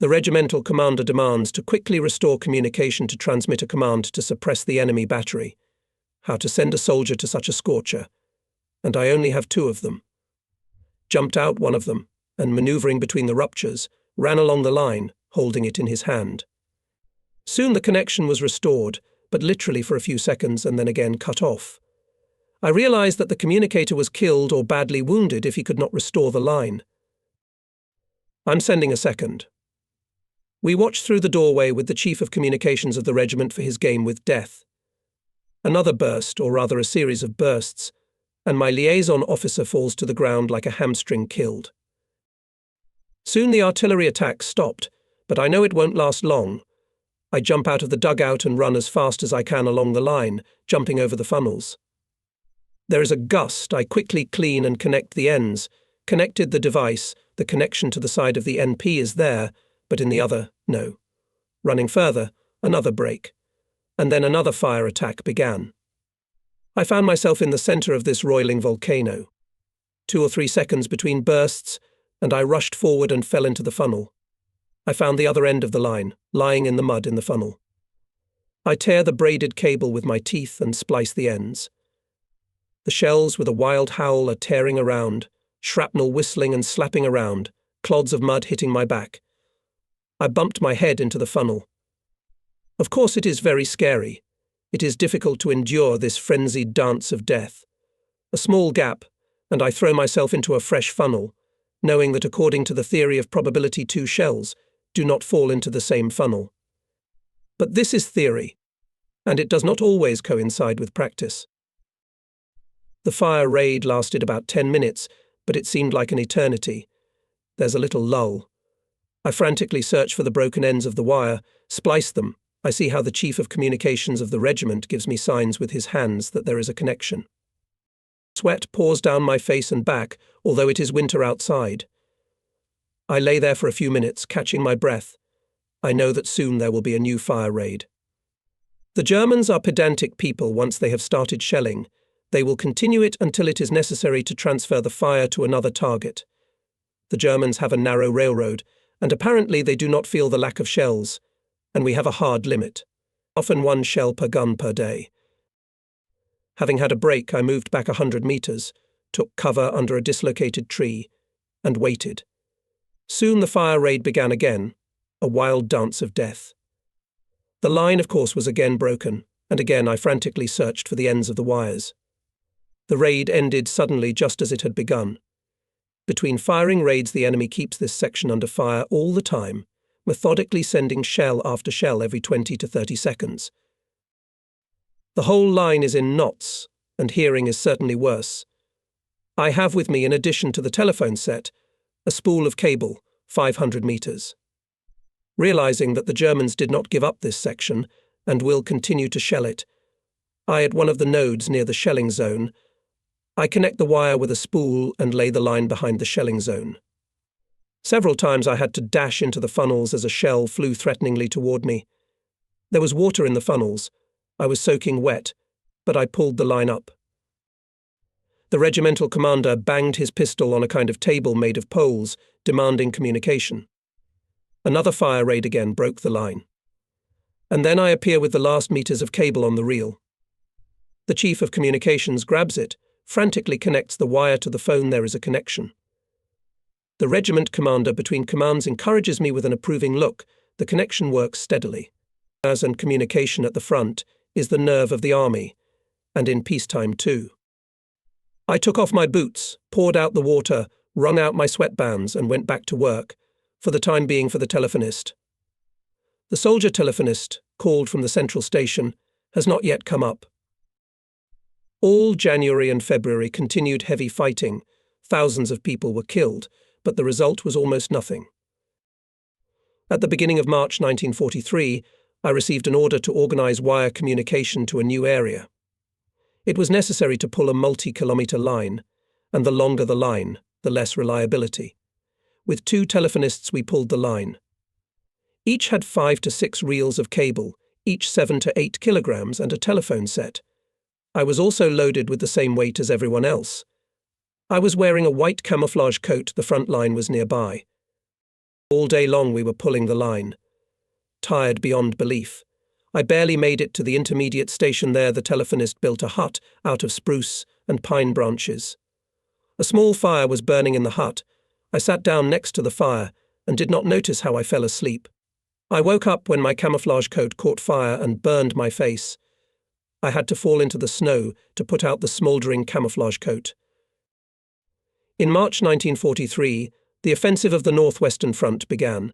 The regimental commander demands to quickly restore communication to transmit a command to suppress the enemy battery. How to send a soldier to such a scorcher. And I only have 2 of them. Jumped out one of them, and maneuvering between the ruptures, ran along the line, holding it in his hand. Soon the connection was restored, but literally for a few seconds and then again cut off. I realized that the communicator was killed or badly wounded if he could not restore the line. I'm sending a second. We watched through the doorway with the chief of communications of the regiment for his game with death. Another burst, or rather a series of bursts, and my liaison officer falls to the ground like a hamstring killed. Soon the artillery attack stopped, but I know it won't last long. I jump out of the dugout and run as fast as I can along the line, jumping over the funnels. There is a gust. I quickly clean and connect the ends. Connected the device. The connection to the side of the NP is there, but in the other, no. Running further, another break. And then another fire attack began. I found myself in the center of this roiling volcano. 2 or 3 seconds between bursts, and I rushed forward and fell into the funnel. I found the other end of the line, lying in the mud in the funnel. I tear the braided cable with my teeth and splice the ends. The shells with a wild howl are tearing around, shrapnel whistling and slapping around, clods of mud hitting my back. I bumped my head into the funnel. Of course it is very scary. It is difficult to endure this frenzied dance of death. A small gap, and I throw myself into a fresh funnel, knowing that according to the theory of probability 2 shells do not fall into the same funnel. But this is theory, and it does not always coincide with practice. The fire raid lasted about 10 minutes, but it seemed like an eternity. There's a little lull. I frantically search for the broken ends of the wire, splice them. I see how the chief of communications of the regiment gives me signs with his hands that there is a connection. Sweat pours down my face and back, although it is winter outside. I lay there for a few minutes, catching my breath. I know that soon there will be a new fire raid. The Germans are pedantic people once they have started shelling. They will continue it until it is necessary to transfer the fire to another target. The Germans have a narrow railroad, and apparently they do not feel the lack of shells, and we have a hard limit, often 1 shell per gun per day. Having had a break, I moved back 100 meters, took cover under a dislocated tree, and waited. Soon the fire raid began again, a wild dance of death. The line, of course, was again broken, and again I frantically searched for the ends of the wires. The raid ended suddenly just as it had begun. Between firing raids, the enemy keeps this section under fire all the time, methodically sending shell after shell every 20 to 30 seconds. The whole line is in knots, and hearing is certainly worse. I have with me, in addition to the telephone set, a spool of cable, 500 meters. Realizing that the Germans did not give up this section and will continue to shell it, I, at one of the nodes near the shelling zone, I connect the wire with a spool and lay the line behind the shelling zone. Several times I had to dash into the funnels as a shell flew threateningly toward me. There was water in the funnels. I was soaking wet, but I pulled the line up. The regimental commander banged his pistol on a kind of table made of poles, demanding communication. Another fire raid again broke the line. And then I appear with the last meters of cable on the reel. The chief of communications grabs it, frantically connects the wire to the phone. There is a connection. The regiment commander between commands encourages me with an approving look the connection works steadily. As and communication at the front is the nerve of the army, and in peacetime too. I took off my boots, poured out the water, wrung out my sweatbands, and went back to work, for the time being for the telephonist. The soldier telephonist, called from the central station, has not yet come up. All January and February continued heavy fighting. Thousands of people were killed, but the result was almost nothing. At the beginning of March 1943, I received an order to organize wire communication to a new area. It was necessary to pull a multi-kilometre line, and the longer the line, the less reliability. With 2 telephonists we pulled the line. Each had 5 to 6 reels of cable, each 7 to 8 kilograms, and a telephone set. I was also loaded with the same weight as everyone else. I was wearing a white camouflage coat. The front line was nearby. All day long we were pulling the line. Tired beyond belief. I barely made it to the intermediate station there. The telephonist built a hut out of spruce and pine branches. A small fire was burning in the hut. I sat down next to the fire and did not notice how I fell asleep. I woke up when my camouflage coat caught fire and burned my face. I had to fall into the snow to put out the smouldering camouflage coat. In March 1943, the offensive of the Northwestern Front began,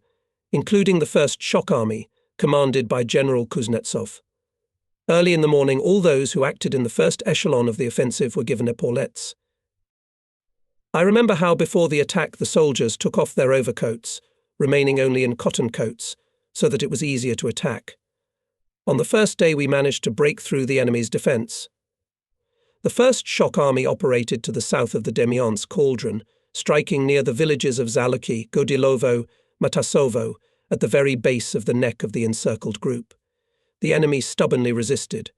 including the 1st Shock Army, commanded by General Kuznetsov. Early in the morning, all those who acted in the first echelon of the offensive were given epaulettes. I remember how before the attack the soldiers took off their overcoats, remaining only in cotton coats, so that it was easier to attack. On the first day we managed to break through the enemy's defence. The 1st Shock Army operated to the south of the Demyansk cauldron, striking near the villages of Zaloki, Godilovo, Matasovo, at the very base of the neck of the encircled group. The enemy stubbornly resisted.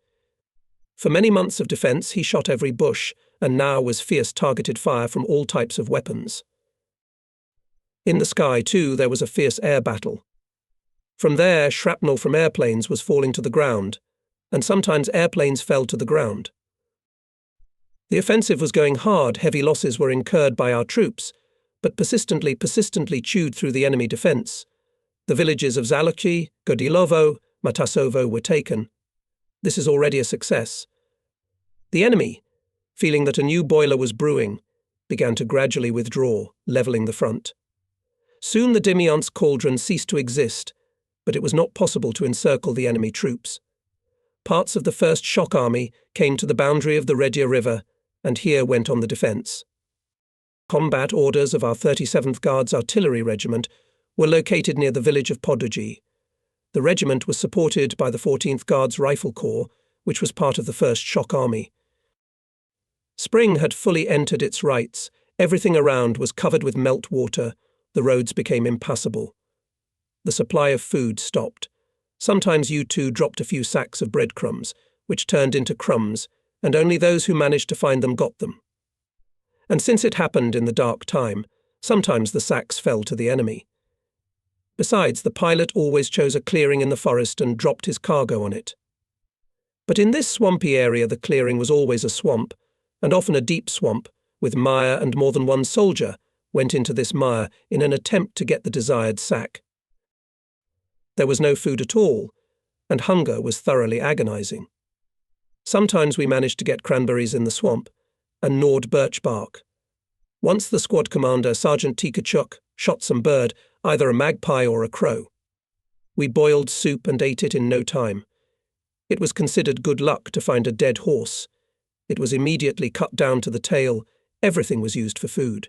For many months of defence he shot every bush, and now was fierce targeted fire from all types of weapons. In the sky, too, there was a fierce air battle. From there, shrapnel from airplanes was falling to the ground, and sometimes airplanes fell to the ground. The offensive was going hard. Heavy losses were incurred by our troops, but persistently chewed through the enemy defence. The villages of Zaloki, Godilovo, Matasovo were taken. This is already a success. The enemy, feeling that a new boiler was brewing, began to gradually withdraw, levelling the front. Soon the Demyansk cauldron ceased to exist, but it was not possible to encircle the enemy troops. Parts of the 1st Shock Army came to the boundary of the Redia River, and here went on the defence. Combat orders of our 37th Guards Artillery Regiment were located near the village of Podogi. The regiment was supported by the 14th Guards Rifle Corps, which was part of the 1st Shock Army. Spring had fully entered its rights. Everything around was covered with melt water. The roads became impassable. The supply of food stopped. Sometimes U2 dropped a few sacks of breadcrumbs, which turned into crumbs, and only those who managed to find them got them. And since it happened in the dark time, sometimes the sacks fell to the enemy. Besides, the pilot always chose a clearing in the forest and dropped his cargo on it. But in this swampy area the clearing was always a swamp, and often a deep swamp, with mire, and more than one soldier went into this mire in an attempt to get the desired sack. There was no food at all, and hunger was thoroughly agonizing. Sometimes we managed to get cranberries in the swamp, and gnawed birch bark. Once the squad commander, Sergeant Tikachuk, shot some bird, either a magpie or a crow. We boiled soup and ate it in no time. It was considered good luck to find a dead horse. It was immediately cut down to the tail. Everything was used for food.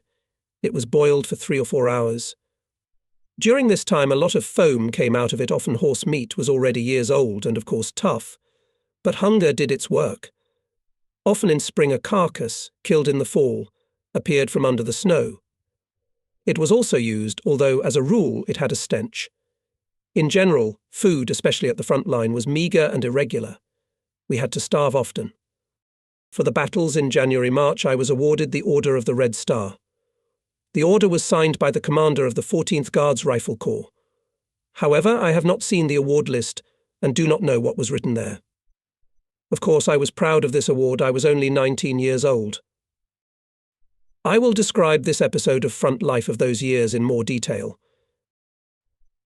It was boiled for 3 or 4 hours. During this time a lot of foam came out of it. Often horse meat was already years old and of course tough. But hunger did its work. Often in spring a carcass, killed in the fall, appeared from under the snow. It was also used, although as a rule it had a stench. In general, food, especially at the front line, was meagre and irregular. We had to starve often. For the battles in January-March I was awarded the Order of the Red Star. The order was signed by the commander of the 14th Guards Rifle Corps. However, I have not seen the award list and do not know what was written there. Of course, I was proud of this award. I was only 19 years old. I will describe this episode of front life of those years in more detail.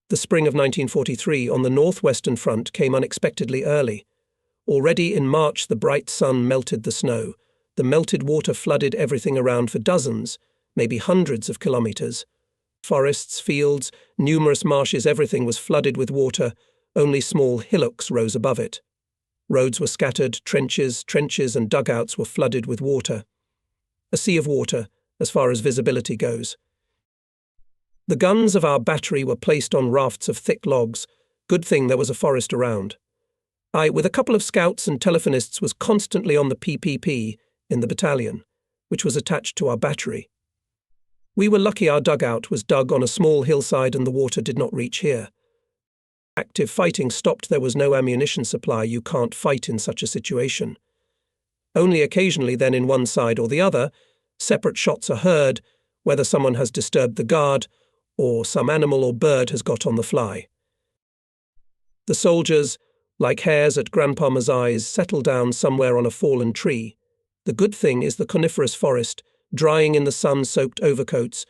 The spring of 1943 on the northwestern front came unexpectedly early. Already in March, the bright sun melted the snow. The melted water flooded everything around for dozens, maybe hundreds of kilometers. Forests, fields, numerous marshes, everything was flooded with water. Only small hillocks rose above it. Roads were scattered, trenches and dugouts were flooded with water. A sea of water, as far as visibility goes. The guns of our battery were placed on rafts of thick logs. Good thing there was a forest around. I, with a couple of scouts and telephonists, was constantly on the PPP in the battalion, which was attached to our battery. We were lucky our dugout was dug on a small hillside and the water did not reach here. Active fighting stopped. There was no ammunition supply. You can't fight in such a situation. Only occasionally then in one side or the other, separate shots are heard, whether someone has disturbed the guard or some animal or bird has got on the fly. The soldiers, like hares at Grandpa's eyes, settle down somewhere on a fallen tree. The good thing is the coniferous forest, drying in the sun-soaked overcoats,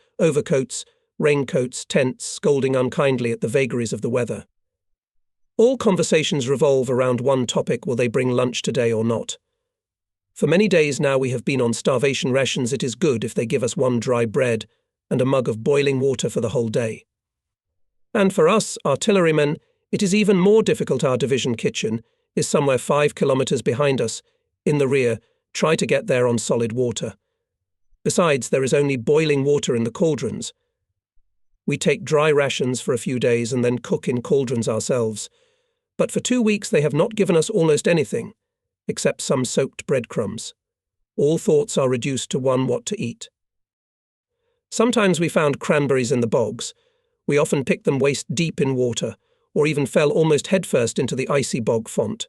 raincoats, tents, scolding unkindly at the vagaries of the weather. All conversations revolve around one topic: will they bring lunch today or not? For many days now we have been on starvation rations. It is good if they give us one dry bread and a mug of boiling water for the whole day. And for us, artillerymen, it is even more difficult. Our division kitchen is somewhere 5 kilometers behind us, in the rear. Try to get there on solid water. Besides, there is only boiling water in the cauldrons. We take dry rations for a few days and then cook in cauldrons ourselves. But for 2 weeks they have not given us almost anything, except some soaked breadcrumbs. All thoughts are reduced to one: what to eat. Sometimes we found cranberries in the bogs. We often picked them waist deep in water, or even fell almost headfirst into the icy bog font.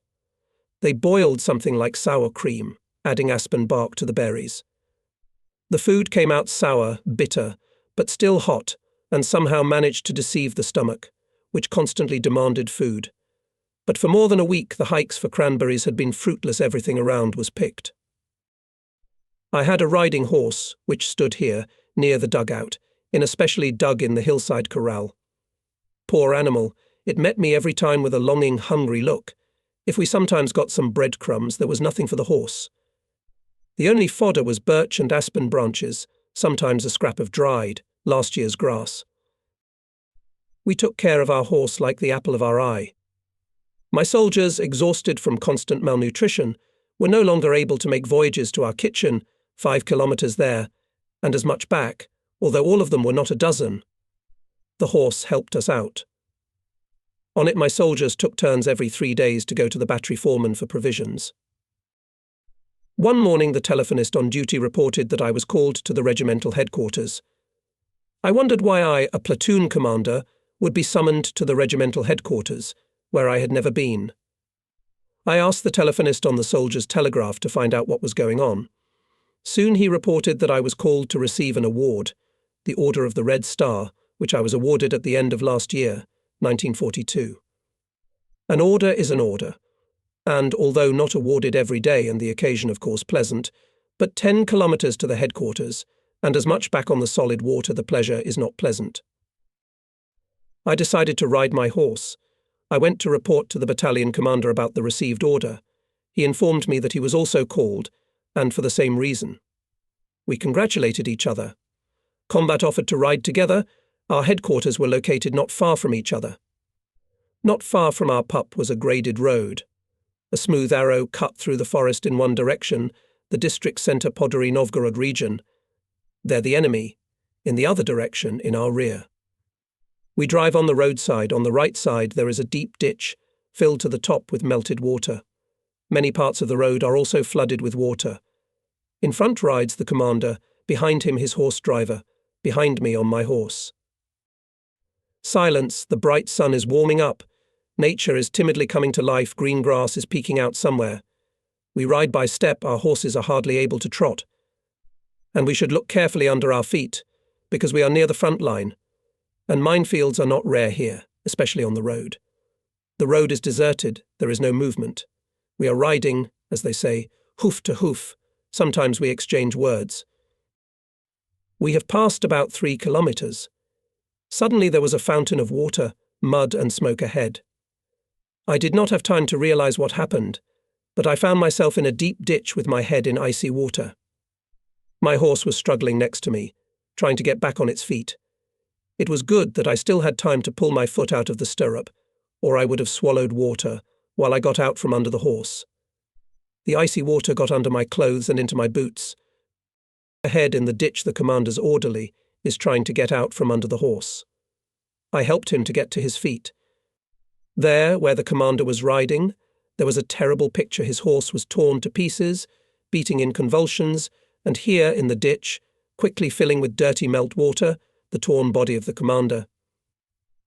They boiled something like sour cream, adding aspen bark to the berries. The food came out sour, bitter, but still hot, and somehow managed to deceive the stomach, which constantly demanded food. But for more than a week the hikes for cranberries had been fruitless. Everything around was picked. I had a riding horse, which stood here, near the dugout, in a specially dug-in the hillside corral. Poor animal, it met me every time with a longing, hungry look. If we sometimes got some breadcrumbs, there was nothing for the horse. The only fodder was birch and aspen branches, sometimes a scrap of dried, last year's grass. We took care of our horse like the apple of our eye. My soldiers, exhausted from constant malnutrition, were no longer able to make voyages to our kitchen, 5 kilometers there, and as much back, although all of them were not a dozen. The horse helped us out. On it my soldiers took turns every 3 days to go to the battery foreman for provisions. One morning the telephonist on duty reported that I was called to the regimental headquarters. I wondered why I, a platoon commander, would be summoned to the regimental headquarters, where I had never been. I asked the telephonist on the soldiers' telegraph to find out what was going on. Soon he reported that I was called to receive an award, the Order of the Red Star, which I was awarded at the end of last year, 1942. An order is an order, and although not awarded every day and the occasion of course pleasant, but 10 kilometers to the headquarters, and as much back on the solid water, the pleasure is not pleasant. I decided to ride my horse. I went to report to the battalion commander about the received order. He informed me that he was also called, and for the same reason. We congratulated each other. Combat offered to ride together. Our headquarters were located not far from each other. Not far from our pup was a graded road. A smooth arrow cut through the forest in one direction, the district centre Podary Novgorod region. There the enemy, in the other direction, in our rear. We drive on the roadside. On the right side there is a deep ditch, filled to the top with melted water. Many parts of the road are also flooded with water. In front rides the commander, behind him his horse driver, behind me on my horse. Silence, the bright sun is warming up. Nature is timidly coming to life, green grass is peeking out somewhere. We ride by step, our horses are hardly able to trot. And we should look carefully under our feet, because we are near the front line. And minefields are not rare here, especially on the road. The road is deserted, there is no movement. We are riding, as they say, hoof to hoof. Sometimes we exchange words. We have passed about 3 kilometers. Suddenly there was a fountain of water, mud and smoke ahead. I did not have time to realize what happened, but I found myself in a deep ditch with my head in icy water. My horse was struggling next to me, trying to get back on its feet. It was good that I still had time to pull my foot out of the stirrup, or I would have swallowed water while I got out from under the horse. The icy water got under my clothes and into my boots. Ahead in the ditch, the commander's orderly is trying to get out from under the horse. I helped him to get to his feet. There, where the commander was riding, there was a terrible picture. His horse was torn to pieces, beating in convulsions, and here in the ditch, quickly filling with dirty melt water, the torn body of the commander.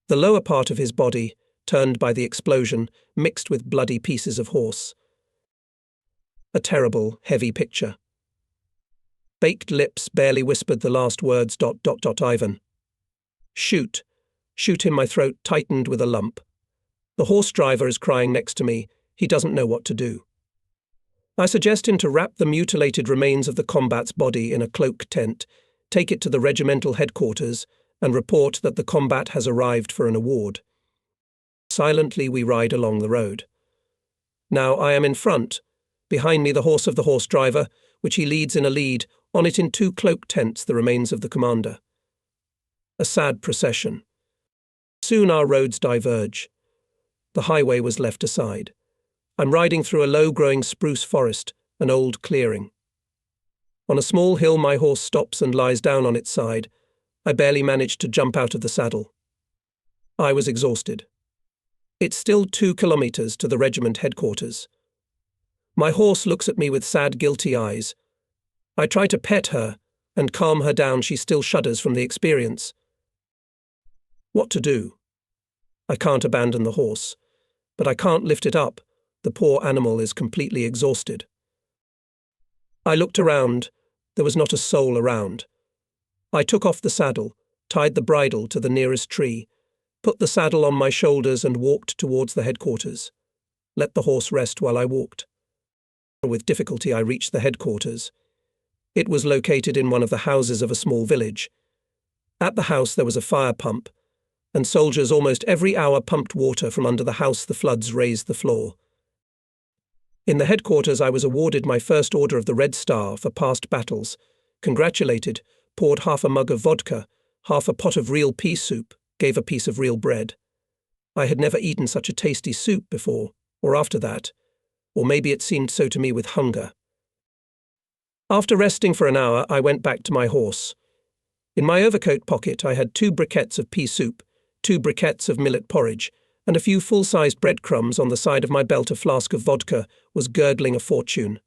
The lower part of his body, turned by the explosion, mixed with bloody pieces of horse. A terrible, heavy picture. Baked lips barely whispered the last words, ... Ivan. Shoot. Shoot him, my throat tightened with a lump. The horse driver is crying next to me. He doesn't know what to do. I suggest him to wrap the mutilated remains of the combat's body in a cloak tent, take it to the regimental headquarters, and report that the combat has arrived for an award. Silently we ride along the road. Now I am in front. Behind me the horse of the horse driver, which he leads in a lead, on it in 2 cloak tents the remains of the commander. A sad procession. Soon our roads diverge. The highway was left aside. I'm riding through a low-growing spruce forest, an old clearing. On a small hill my horse stops and lies down on its side. I barely managed to jump out of the saddle. I was exhausted. It's still 2 kilometers to the regiment headquarters. My horse looks at me with sad, guilty eyes. I try to pet her and calm her down. She still shudders from the experience. What to do? I can't abandon the horse, but I can't lift it up. The poor animal is completely exhausted. I looked around. There was not a soul around. I took off the saddle, tied the bridle to the nearest tree, put the saddle on my shoulders and walked towards the headquarters. Let the horse rest while I walked. With difficulty I reached the headquarters. It was located in one of the houses of a small village. At the house there was a fire pump, and soldiers almost every hour pumped water from under the house. The floods raised the floor. In the headquarters I was awarded my first Order of the Red Star for past battles, congratulated, poured half a mug of vodka, half a pot of real pea soup, gave a piece of real bread. I had never eaten such a tasty soup before, or after that, or maybe it seemed so to me with hunger. After resting for an hour, I went back to my horse. In my overcoat pocket I had 2 briquettes of pea soup, 2 briquettes of millet porridge, and a few full-sized breadcrumbs. On the side of my belt a flask of vodka was gurgling a fortune.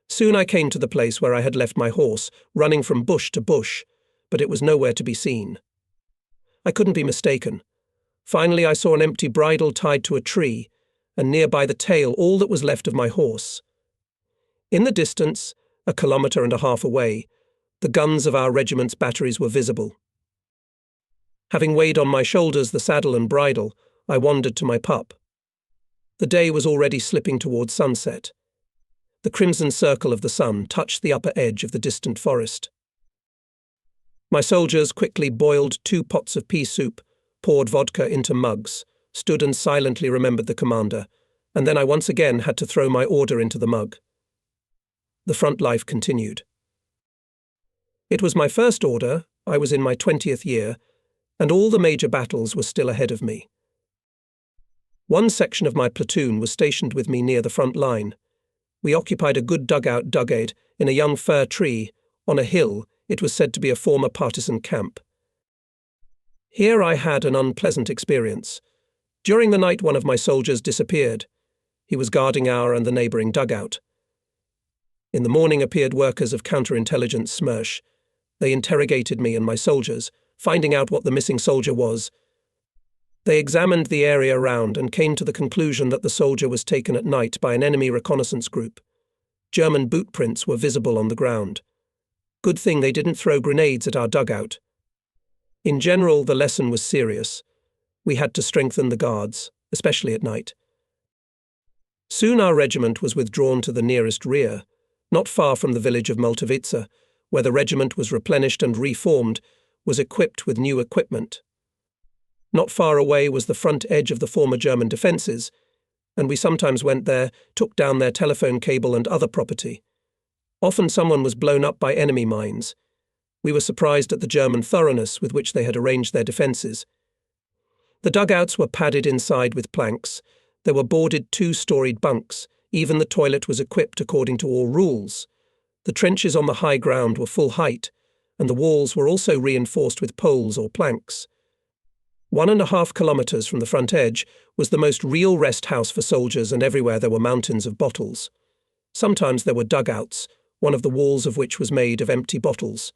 Soon I came to the place where I had left my horse, running from bush to bush, but it was nowhere to be seen. I couldn't be mistaken. Finally I saw an empty bridle tied to a tree, and nearby the tail all that was left of my horse. In the distance, 1.5 kilometers away, the guns of our regiment's batteries were visible. Having weighed on my shoulders the saddle and bridle, I wandered to my pup. The day was already slipping towards sunset. The crimson circle of the sun touched the upper edge of the distant forest. My soldiers quickly boiled 2 pots of pea soup, poured vodka into mugs, stood and silently remembered the commander, and then I once again had to throw my order into the mug. The front life continued. It was my first order, I was in my 20th year, and all the major battles were still ahead of me. One section of my platoon was stationed with me near the front line. We occupied a good dugout in a young fir tree, on a hill. It was said to be a former partisan camp. Here I had an unpleasant experience. During the night one of my soldiers disappeared. He was guarding our and the neighbouring dugout. In the morning appeared workers of counterintelligence SMERSH. They interrogated me and my soldiers, finding out what the missing soldier was. They examined the area around and came to the conclusion that the soldier was taken at night by an enemy reconnaissance group. German boot prints were visible on the ground. Good thing they didn't throw grenades at our dugout. In general, the lesson was serious. We had to strengthen the guards, especially at night. Soon our regiment was withdrawn to the nearest rear, not far from the village of Multivica, where the regiment was replenished and reformed, was equipped with new equipment. Not far away was the front edge of the former German defences, and we sometimes went there, took down their telephone cable and other property. Often someone was blown up by enemy mines. We were surprised at the German thoroughness with which they had arranged their defences. The dugouts were padded inside with planks. There were boarded 2-storied bunks. Even the toilet was equipped according to all rules. The trenches on the high ground were full height, and the walls were also reinforced with poles or planks. 1.5 kilometres from the front edge was the most real rest house for soldiers, and everywhere there were mountains of bottles. Sometimes there were dugouts, one of the walls of which was made of empty bottles.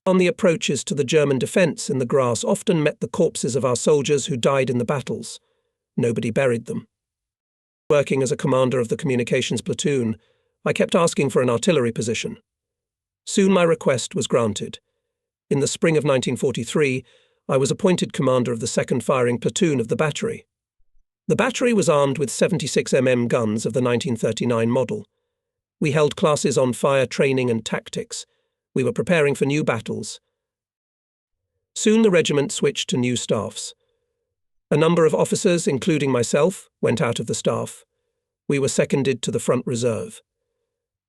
On the approaches to the German defence in the grass often met the corpses of our soldiers who died in the battles. Nobody buried them. Working as a commander of the communications platoon, I kept asking for an artillery position. Soon my request was granted. In the spring of 1943, I was appointed commander of the 2nd Firing Platoon of the battery. The battery was armed with 76 mm guns of the 1939 model. We held classes on fire training and tactics. We were preparing for new battles. Soon the regiment switched to new staffs. A number of officers, including myself, went out of the staff. We were seconded to the front reserve.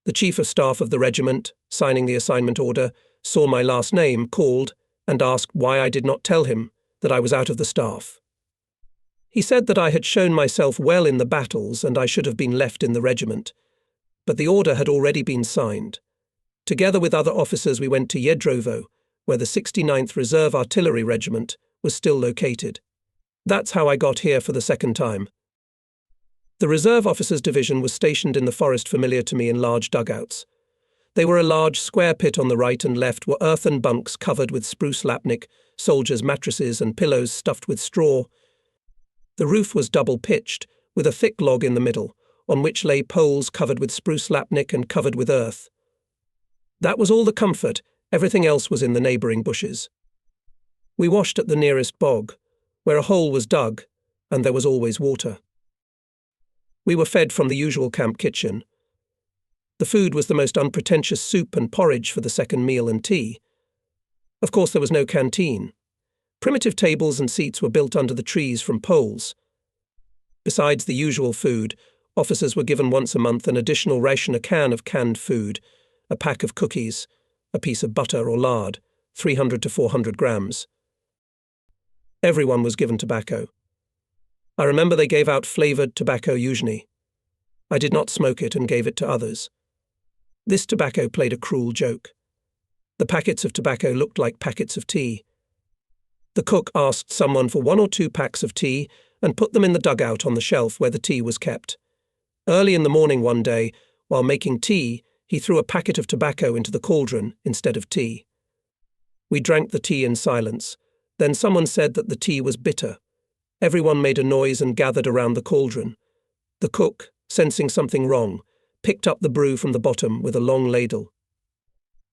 The chief of staff of the regiment, signing the assignment order, saw my last name, called, and asked why I did not tell him that I was out of the staff. He said that I had shown myself well in the battles and I should have been left in the regiment. But the order had already been signed. Together with other officers we went to Jedrovo, where the 69th Reserve Artillery Regiment was still located. That's how I got here for the second time. The Reserve Officers' Division was stationed in the forest familiar to me in large dugouts. They were a large square pit on the right and left were earthen bunks covered with spruce lapnik, soldiers' mattresses and pillows stuffed with straw. The roof was double-pitched, with a thick log in the middle, on which lay poles covered with spruce lapnik and covered with earth. That was all the comfort, everything else was in the neighbouring bushes. We washed at the nearest bog, where a hole was dug, and there was always water. We were fed from the usual camp kitchen. The food was the most unpretentious soup and porridge for the second meal and tea. Of course there was no canteen. Primitive tables and seats were built under the trees from poles. Besides the usual food, officers were given once a month an additional ration, a can of canned food, a pack of cookies, a piece of butter or lard, 300 to 400 grams. Everyone was given tobacco. I remember they gave out flavoured tobacco usually. I did not smoke it and gave it to others. This tobacco played a cruel joke. The packets of tobacco looked like packets of tea. The cook asked someone for 1 or 2 packs of tea and put them in the dugout on the shelf where the tea was kept. Early in the morning one day, while making tea, he threw a packet of tobacco into the cauldron instead of tea. We drank the tea in silence. Then someone said that the tea was bitter. Everyone made a noise and gathered around the cauldron. The cook, sensing something wrong, picked up the brew from the bottom with a long ladle.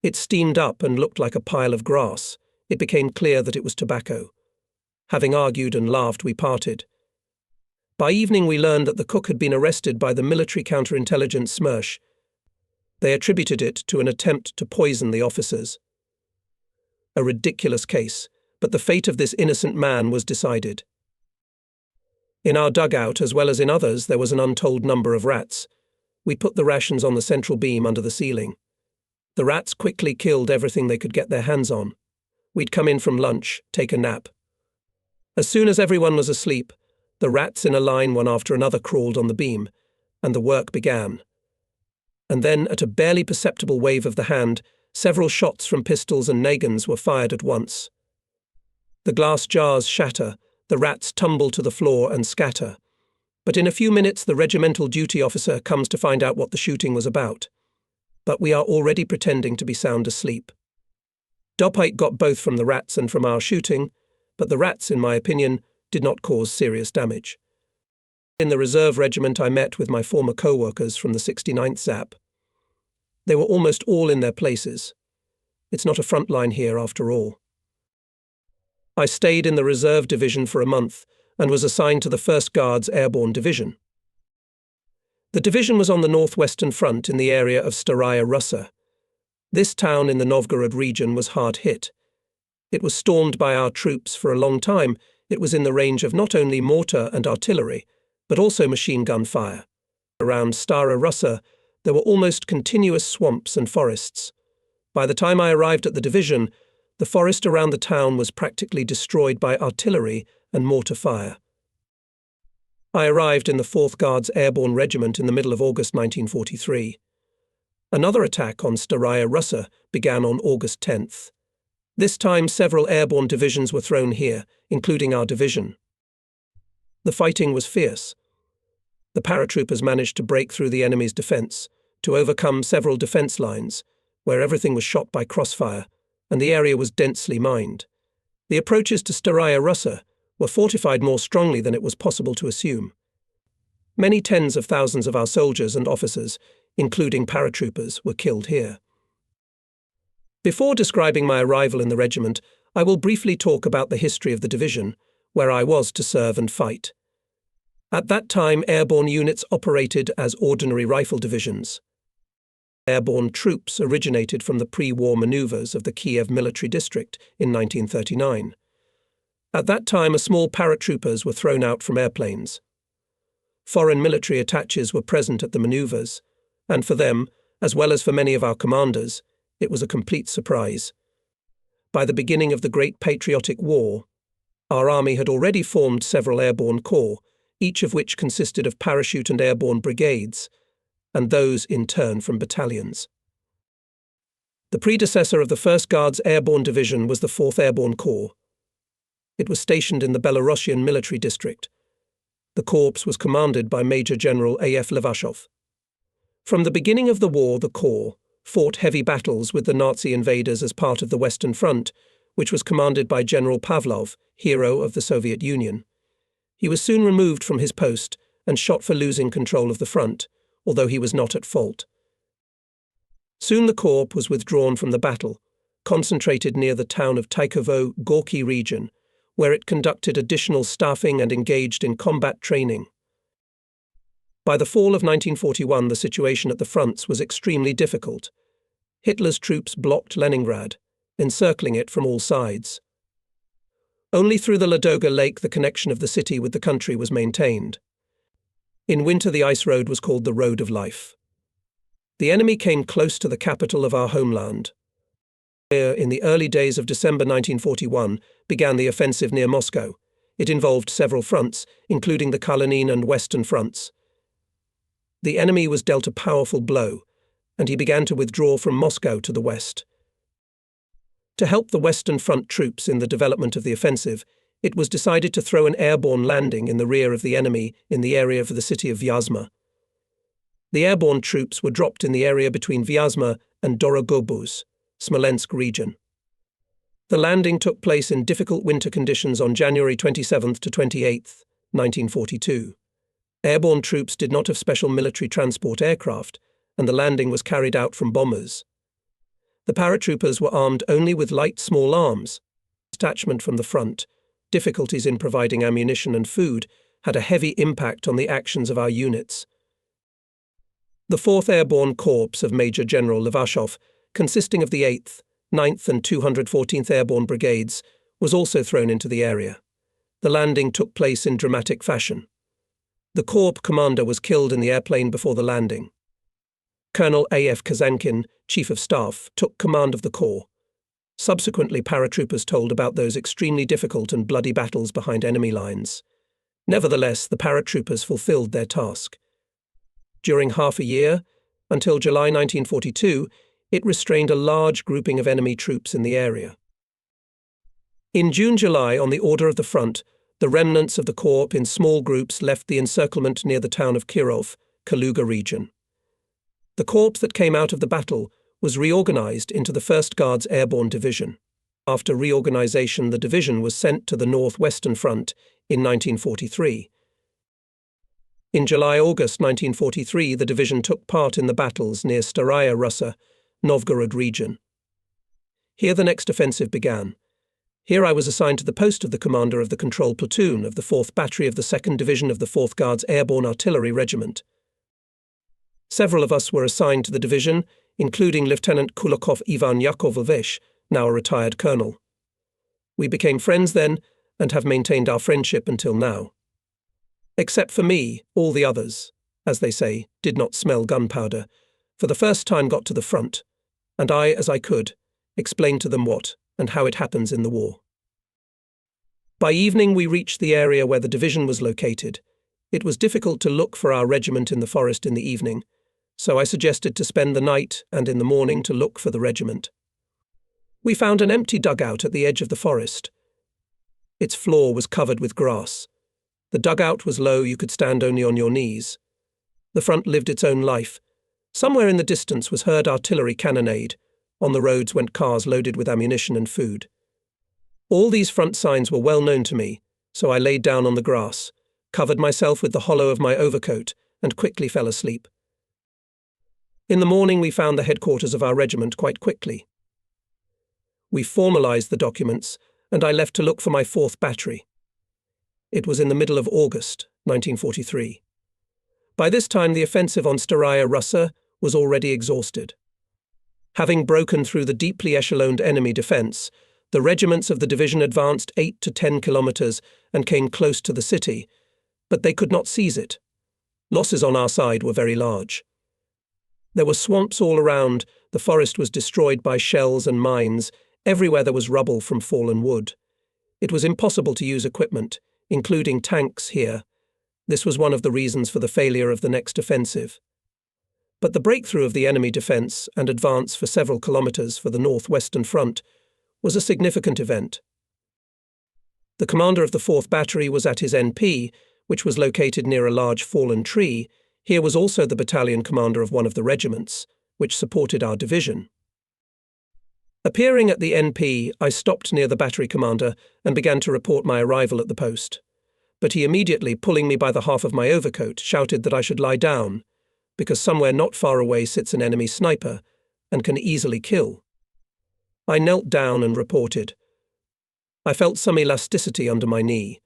It steamed up and looked like a pile of grass. It became clear that it was tobacco. Having argued and laughed, we parted. By evening we learned that the cook had been arrested by the military counterintelligence SMERSH. They attributed it to an attempt to poison the officers. A ridiculous case, but the fate of this innocent man was decided. In our dugout, as well as in others, there was an untold number of rats. We put the rations on the central beam under the ceiling. The rats quickly killed everything they could get their hands on. We'd come in from lunch, take a nap. As soon as everyone was asleep, the rats in a line one after another crawled on the beam, and the work began. And then, at a barely perceptible wave of the hand, several shots from pistols and nagans were fired at once. The glass jars shatter, the rats tumble to the floor and scatter. But in a few minutes the regimental duty officer comes to find out what the shooting was about. But we are already pretending to be sound asleep. Doppheit got both from the rats and from our shooting, but the rats, in my opinion, did not cause serious damage. In the reserve regiment I met with my former co-workers from the 69th ZAP. They were almost all in their places. It's not a front line here after all. I stayed in the reserve division for a month and was assigned to the 1st Guards Airborne Division. The division was on the northwestern front in the area of Staraya Russa. This town in the Novgorod region was hard hit. It was stormed by our troops for a long time. It was in the range of not only mortar and artillery, but also machine gun fire. Around Stara Russa, there were almost continuous swamps and forests. By the time I arrived at the division, the forest around the town was practically destroyed by artillery and mortar fire. I arrived in the 4th Guards Airborne Regiment in the middle of August 1943. Another attack on Stara Russa began on August 10th. This time several airborne divisions were thrown here, including our division. The fighting was fierce. The paratroopers managed to break through the enemy's defence, to overcome several defence lines, where everything was shot by crossfire, and the area was densely mined. The approaches to Stara Russa were fortified more strongly than it was possible to assume. Many tens of thousands of our soldiers and officers, including paratroopers, were killed here. Before describing my arrival in the regiment, I will briefly talk about the history of the division, where I was to serve and fight. At that time, airborne units operated as ordinary rifle divisions. Airborne troops originated from the pre-war maneuvers of the Kiev military district in 1939. At that time, small paratroopers were thrown out from airplanes. Foreign military attaches were present at the maneuvers, and for them, as well as for many of our commanders, it was a complete surprise. By the beginning of the Great Patriotic War, our army had already formed several airborne corps, each of which consisted of parachute and airborne brigades, and those in turn from battalions. The predecessor of the 1st Guards Airborne Division was the 4th Airborne Corps. It was stationed in the Belarusian military district. The corps was commanded by Major General A.F. Levashov. From the beginning of the war, the corps fought heavy battles with the Nazi invaders as part of the Western Front, which was commanded by General Pavlov, hero of the Soviet Union. He was soon removed from his post and shot for losing control of the front, although he was not at fault. Soon the corps was withdrawn from the battle, concentrated near the town of Tykovo-Gorky region, where it conducted additional staffing and engaged in combat training. By the fall of 1941, the situation at the fronts was extremely difficult. Hitler's troops blocked Leningrad, encircling it from all sides. Only through the Ladoga Lake the connection of the city with the country was maintained. In winter, the ice road was called the Road of Life. The enemy came close to the capital of our homeland. In the early days of December 1941 began the offensive near Moscow. It involved several fronts, including the Kalinin and Western fronts. The enemy was dealt a powerful blow, and he began to withdraw from Moscow to the west. To help the Western Front troops in the development of the offensive, it was decided to throw an airborne landing in the rear of the enemy in the area of the city of Vyazma. The airborne troops were dropped in the area between Vyazma and Dorogobuz, Smolensk region. The landing took place in difficult winter conditions on January 27th to 28th, 1942. Airborne troops did not have special military transport aircraft, and the landing was carried out from bombers. The paratroopers were armed only with light small arms. Detachment from the front, difficulties in providing ammunition and food, had a heavy impact on the actions of our units. The 4th Airborne Corps of Major General Levashov, consisting of the 8th, 9th and 214th Airborne Brigades, was also thrown into the area. The landing took place in dramatic fashion. The Corps commander was killed in the airplane before the landing. Colonel A.F. Kazankin, Chief of Staff, took command of the Corps. Subsequently, paratroopers told about those extremely difficult and bloody battles behind enemy lines. Nevertheless, the paratroopers fulfilled their task. During half a year, until July 1942, it restrained a large grouping of enemy troops in the area. In June-July, on the order of the front, the remnants of the Corps in small groups left the encirclement near the town of Kirov, Kaluga region. The corps that came out of the battle was reorganized into the 1st Guards Airborne Division. After reorganization, the division was sent to the Northwestern Front in 1943. In July-August 1943, the division took part in the battles near Stara Russa, Novgorod region. Here the next offensive began. Here I was assigned to the post of the commander of the control platoon of the 4th Battery of the 2nd Division of the 4th Guards Airborne Artillery Regiment. Several of us were assigned to the division, including Lieutenant Kulakov Ivan Yakovlevich, now a retired colonel. We became friends then, and have maintained our friendship until now. Except for me, all the others, as they say, did not smell gunpowder, for the first time got to the front, and I, as I could, explained to them what and how it happens in the war. By evening we reached the area where the division was located. It was difficult to look for our regiment in the forest in the evening, so I suggested to spend the night and in the morning to look for the regiment. We found an empty dugout at the edge of the forest. Its floor was covered with grass. The dugout was low, you could stand only on your knees. The front lived its own life. Somewhere in the distance was heard artillery cannonade. On the roads went cars loaded with ammunition and food. All these front signs were well known to me, so I laid down on the grass, covered myself with the hollow of my overcoat, and quickly fell asleep. In the morning we found the headquarters of our regiment quite quickly. We formalized the documents, and I left to look for my 4th battery. It was in the middle of August, 1943. By this time the offensive on Staraya Russa was already exhausted. Having broken through the deeply echeloned enemy defence, the regiments of the division advanced 8 to 10 kilometres and came close to the city, but they could not seize it. Losses on our side were very large. There were swamps all around, the forest was destroyed by shells and mines, everywhere there was rubble from fallen wood. It was impossible to use equipment, including tanks here. This was one of the reasons for the failure of the next offensive. But the breakthrough of the enemy defence and advance for several kilometres for the northwestern front was a significant event. The commander of the 4th Battery was at his NP, which was located near a large fallen tree. Here was also the battalion commander of one of the regiments, which supported our division. Appearing at the NP, I stopped near the battery commander and began to report my arrival at the post. But he immediately, pulling me by the half of my overcoat, shouted that I should lie down, because somewhere not far away sits an enemy sniper and can easily kill. I knelt down and reported. I felt some elasticity under my knee.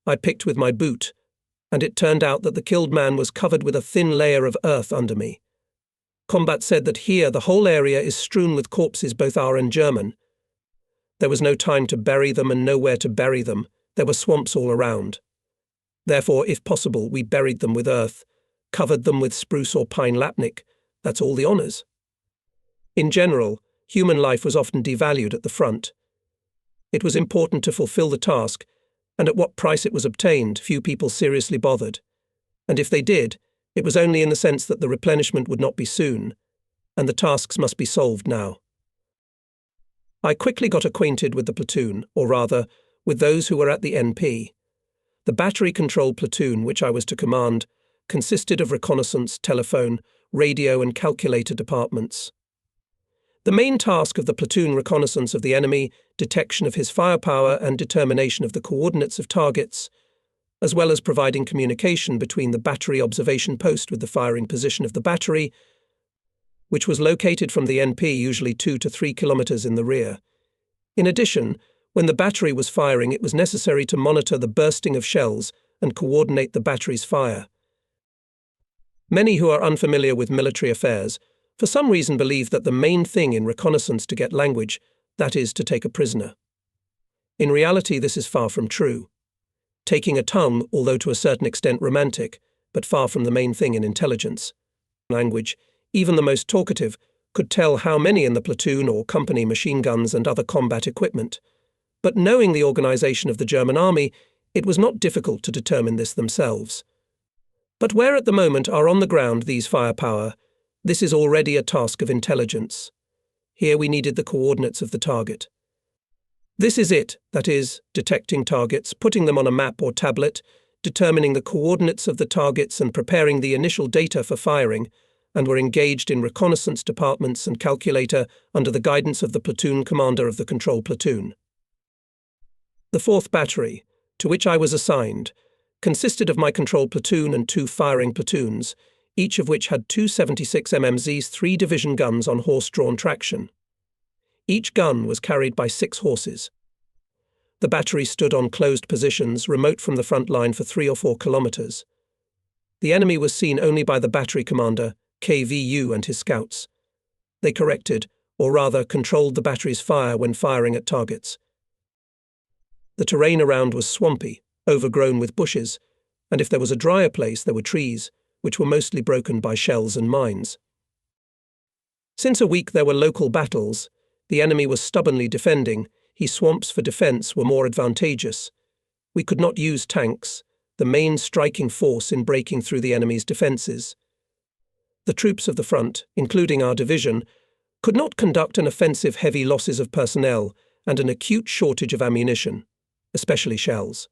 I picked with my boot, and it turned out that the killed man was covered with a thin layer of earth under me. Combat said that here the whole area is strewn with corpses, both our and German. There was no time to bury them and nowhere to bury them. There were swamps all around. Therefore, if possible, we buried them with earth, covered them with spruce or pine lapnik. That's all the honours. In general, human life was often devalued at the front. It was important to fulfil the task, and at what price it was obtained, few people seriously bothered. And if they did, it was only in the sense that the replenishment would not be soon, and the tasks must be solved now. I quickly got acquainted with the platoon, or rather, with those who were at the NP. The battery-controlled platoon, which I was to command, consisted of reconnaissance, telephone, radio and calculator departments. The main task of the platoon reconnaissance of the enemy, detection of his firepower and determination of the coordinates of targets, as well as providing communication between the battery observation post with the firing position of the battery, which was located from the NP usually 2 to 3 kilometres in the rear. In addition, when the battery was firing, it was necessary to monitor the bursting of shells and coordinate the battery's fire. Many who are unfamiliar with military affairs for some reason believe that the main thing in reconnaissance to get language, that is, to take a prisoner. In reality, this is far from true. Taking a tongue, although to a certain extent romantic, but far from the main thing in intelligence. Language, even the most talkative, could tell how many in the platoon or company machine guns and other combat equipment. But knowing the organization of the German army, it was not difficult to determine this themselves. But where at the moment are on the ground these firepower, this is already a task of intelligence. Here we needed the coordinates of the target. This is it, that is, detecting targets, putting them on a map or tablet, determining the coordinates of the targets and preparing the initial data for firing, and were engaged in reconnaissance departments and calculator under the guidance of the platoon commander of the control platoon. The 4th Battery, to which I was assigned, consisted of my control platoon and 2 firing platoons, each of which had 2 76 mm's 3 division guns on horse-drawn traction. Each gun was carried by 6 horses. The battery stood on closed positions, remote from the front line for 3 or 4 kilometres. The enemy was seen only by the battery commander, KVU, and his scouts. They corrected, or rather controlled the battery's fire when firing at targets. The terrain around was swampy, overgrown with bushes, and if there was a drier place there were trees, which were mostly broken by shells and mines. Since a week there were local battles, the enemy was stubbornly defending, his swamps for defence were more advantageous. We could not use tanks, the main striking force in breaking through the enemy's defences. The troops of the front, including our division, could not conduct an offensive, heavy losses of personnel and an acute shortage of ammunition, especially shells.